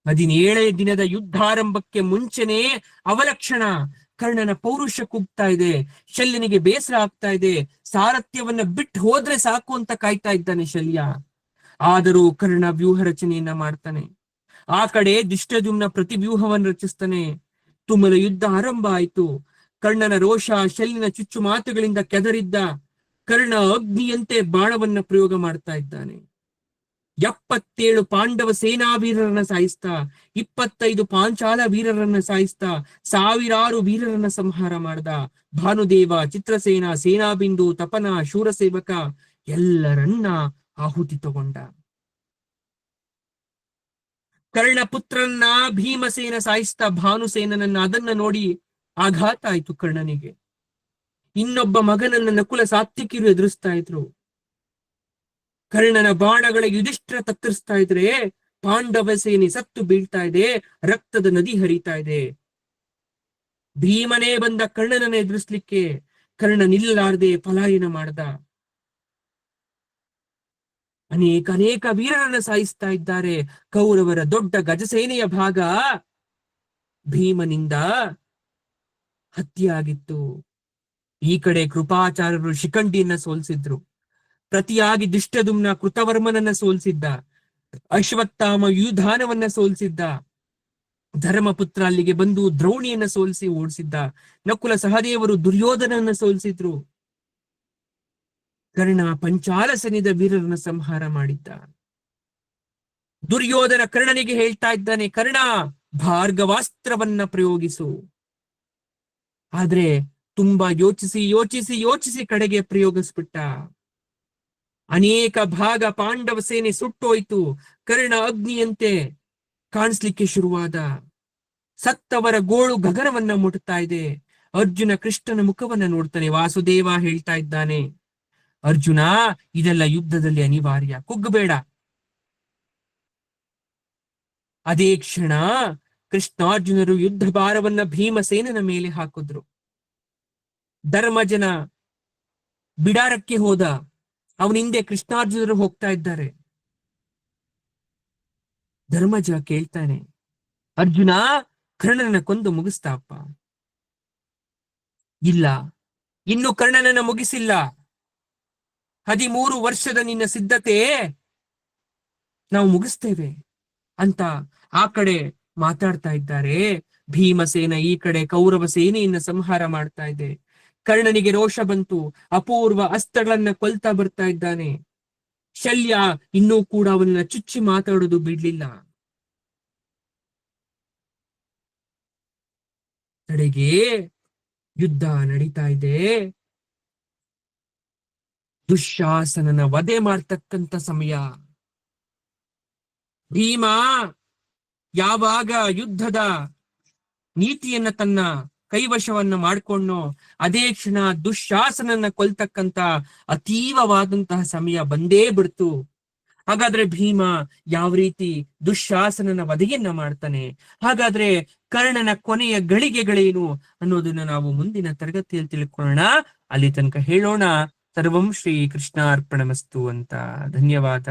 17ನೇ ದಿನದ ಯುದ್ಧಾರಂಭಕ್ಕೆ ಮುಂಚೆನೆ ಅವಲಕ್ಷಣ ಕರ್ಣನ ಪೌರುಷ ಕುಗ್ತಾ ಇದೆ. ಶಲ್ಯನಿಗೆ ಬೇಸರ ಆಗ್ತಾ ಇದೆ. ಸಾರಥ್ಯವನ್ನ ಬಿಟ್ಟು ಹೋದ್ರೆ ಸಾಕು ಅಂತ ಕಾಯ್ತಾ ಇದ್ದಾನೆ ಶಲ್ಯ. ಆದರೂ ಕರ್ಣ ವ್ಯೂಹ ರಚನೆಯನ್ನ ಮಾಡ್ತಾನೆ. ಆ ಕಡೆ ದುಷ್ಟದ್ಯುಮ್ನ ಪ್ರತಿವ್ಯೂಹವನ್ನು ರಚಿಸ್ತಾನೆ. ತುಮಲ ಯುದ್ಧ ಆರಂಭ ಆಯ್ತು. ಕರ್ಣನ ರೋಷ, ಶಲ್ಯನ ಚುಚ್ಚು ಮಾತುಗಳಿಂದ ಕೆದರಿದ್ದ ಕರ್ಣ ಅಗ್ನಿಯಂತೆ ಬಾಣವನ್ನ ಪ್ರಯೋಗ ಮಾಡ್ತಾ ಇದ್ದಾನೆ. 77 ಪಾಂಡವ ಸೇನಾ ವೀರರನ್ನ ಸಾಯಿಸ್ತಾ, 25 ಪಾಂಚಾಲ ವೀರರನ್ನ ಸಾಯಿಸ್ತಾ, ಸಾವಿರಾರು ವೀರರನ್ನ ಸಂಹಾರ ಮಾಡ್ದ. ಭಾನುದೇವ, ಚಿತ್ರಸೇನ, ಸೇನಾಬಿಂದು, ತಪನ, ಶೂರಸೇವಕ ಎಲ್ಲರನ್ನ ಆಹುತಿ ತಗೊಂಡ. ಕರ್ಣಪುತ್ರನ್ನ ಭೀಮಸೇನ ಸಾಯಿಸ್ತಾ ಭಾನುಸೇನನನ್ನ, ಅದನ್ನ ನೋಡಿ ಆಘಾತ ಆಯ್ತು ಕರ್ಣನಿಗೆ. ಇನ್ನೊಬ್ಬ ಮಗನನ್ನ ನಕುಲ ಸಾತ್ವಿಕಿರು ಎದುರಿಸ್ತಾ ಇದ್ರು. ಕರ್ಣನ ಬಾಣಗಳ ಯುಧಿಷ್ಠಿರ ತತ್ತರಿಸ್ತಾ ಇದ್ರೆ ಪಾಂಡವ ಸೇನೆ ಸತ್ತು ಬೀಳ್ತಾ ಇದೆ, ರಕ್ತದ ನದಿ ಹರಿತಾ ಇದೆ. ಭೀಮನೇ ಬಂದ ಕರ್ಣನನ್ನ ಎದುರಿಸ್ಲಿಕ್ಕೆ ಕರ್ಣ ನಿಲ್ಲಲಾರದೆ ಪಲಾಯನ ಮಾಡ್ದ. ಅನೇಕ ವೀರರನ್ನ ಸಾಯಿಸ್ತಾ ಇದ್ದಾರೆ. ಕೌರವರ ದೊಡ್ಡ ಗಜಸೇನೆಯ ಭಾಗ ಭೀಮನಿಂದ ಹತ್ಯೆಯಾಗಿತ್ತು. ಈ ಕಡೆ ಕೃಪಾಚಾರ್ಯರು ಶಿಖಂಡಿಯನ್ನ ಸೋಲಿಸಿದ್ರು. ಪ್ರತಿಯಾಗಿ ದುಷ್ಟದುಮ್ನ ಕೃತವರ್ಮನನ್ನ ಸೋಲಿಸಿದ್ದ. ಅಶ್ವತ್ಥಾಮ ಯುಧಾನವನ್ನ ಸೋಲಿಸಿದ್ದ. ಧರ್ಮಪುತ್ರ ಅಲ್ಲಿಗೆ ಬಂದು ದ್ರೋಣಿಯನ್ನ ಸೋಲಿಸಿ ಓಡಿಸಿದ್ದ. ನಕುಲ ಸಹದೇವರು ದುರ್ಯೋಧನನ್ನ ಸೋಲಿಸಿದ್ರು. ಕರ್ಣ ಪಂಚಾಲ ಸೈನ್ಯದ ವೀರರನ್ನ ಸಂಹಾರ ಮಾಡಿದ್ದ. ದುರ್ಯೋಧನ ಕರ್ಣನಿಗೆ ಹೇಳ್ತಾ ಇದ್ದಾನೆ, ಕರ್ಣ ಭಾರ್ಗವಾಸ್ತ್ರವನ್ನ ಪ್ರಯೋಗಿಸು. ಆದ್ರೆ ತುಂಬಾ ಯೋಚಿಸಿ ಕಡೆಗೆ ಪ್ರಯೋಗಿಸ್ಬಿಟ್ಟ. ಅನೇಕ ಭಾಗ ಪಾಂಡವ ಸೇನೆ ಸುಟ್ಟೋಯ್ತು. ಕರ್ಣ ಅಗ್ನಿಯಂತೆ ಕಾಣಿಸ್ಲಿಕ್ಕೆ ಶುರುವಾದ. ಸತ್ತವರ ಗೋಳು ಗಗನವನ್ನ ಮುಟ್ತಾ ಇದೆ. ಅರ್ಜುನ ಕೃಷ್ಣನ ಮುಖವನ್ನ ನೋಡ್ತಾನೆ. ವಾಸುದೇವ ಹೇಳ್ತಾ ಇದ್ದಾನೆ, ಅರ್ಜುನ ಇದೆಲ್ಲ ಯುದ್ಧದಲ್ಲಿ ಅನಿವಾರ್ಯ, ಕುಗ್ಗಬೇಡ. ಅದೇ ಕ್ಷಣ ಕೃಷ್ಣಾರ್ಜುನರು ಯುದ್ಧ ಭಾರವನ್ನ ಭೀಮಸೇನನ ಮೇಲೆ ಹಾಕಿದ್ರು. ಧರ್ಮಜನ ಬಿಡಾರಕ್ಕೆ ಹೋದ. ಅವನ ಹಿಂದೆ ಕೃಷ್ಣಾರ್ಜುನರು ಹೋಗ್ತಾ ಇದ್ದಾರೆ. ಧರ್ಮಜ ಕೇಳ್ತಾನೆ, ಅರ್ಜುನ ಕರ್ಣನನ್ನ ಕೊಂದು ಮುಗಿಸ್ತಾಪ್ಪ? ಇಲ್ಲ, ಇನ್ನು ಕರ್ಣನನ್ನ ಮುಗಿಸಿಲ್ಲ. 13 ವರ್ಷದ ನಿನ್ನ ಸಿದ್ಧತೆ ನಾವು ಮುಗಿಸ್ತೇವೆ ಅಂತ ಆ ಕಡೆ ಮಾತಾಡ್ತಾ ಇದ್ದಾರೆ. ಭೀಮಸೇನ ಈ ಕಡೆ ಕೌರವ ಸೇನೆಯನ್ನ ಸಂಹಾರ ಮಾಡ್ತಾ ಇದೆ. ಕರ್ಣನಿಗೆ ರೋಷ ಬಂತು. ಅಪೂರ್ವ ಅಸ್ತ್ರಗಳನ್ನ ಕೊಲ್ತಾ ಬರ್ತಾ ಇದ್ದಾನೆ. ಶಲ್ಯ ಇನ್ನೂ ಕೂಡ ಅವನನ್ನ ಚುಚ್ಚಿ ಮಾತಾಡೋದು ಬಿಡ್ಲಿಲ್ಲ. ಕಡೆಗೆ ಯುದ್ಧ ನಡೀತಾ ಇದೆ. ದುಶ್ಯಾಸನನ ವಧೆ ಮಾಡ್ತಕ್ಕಂಥ ಸಮಯ. ಭೀಮ ಯಾವಾಗ ಯುದ್ಧದ ನೀತಿಯನ್ನ ತನ್ನ ಕೈವಶವನ್ನ ಮಾಡಿಕೊಂಡು ಅದೇ ಕ್ಷಣ ದುಶ್ಯಾಸನನ್ನ ಕೊಲ್ತಕ್ಕಂತ ಅತೀವವಾದಂತಹ ಸಮಯ ಬಂದೇ ಬಿಡ್ತು. ಹಾಗಾದ್ರೆ ಭೀಮ ಯಾವ ರೀತಿ ದುಶ್ಯಾಸನನ ವಧೆಯನ್ನ ಮಾಡ್ತಾನೆ? ಹಾಗಾದ್ರೆ ಕರ್ಣನ ಕೊನೆಯ ಗಳಿಗೆಗಳೇನು ಅನ್ನೋದನ್ನ ನಾವು ಮುಂದಿನ ತರಗತಿಯಲ್ಲಿ ತಿಳ್ಕೊಳ್ಳೋಣ. ಅಲ್ಲಿ ತನಕ ಹೇಳೋಣ, ಸರ್ವಂ ಶ್ರೀ ಕೃಷ್ಣಾರ್ಪಣಮಸ್ತು ಅಂತ. ಧನ್ಯವಾದ.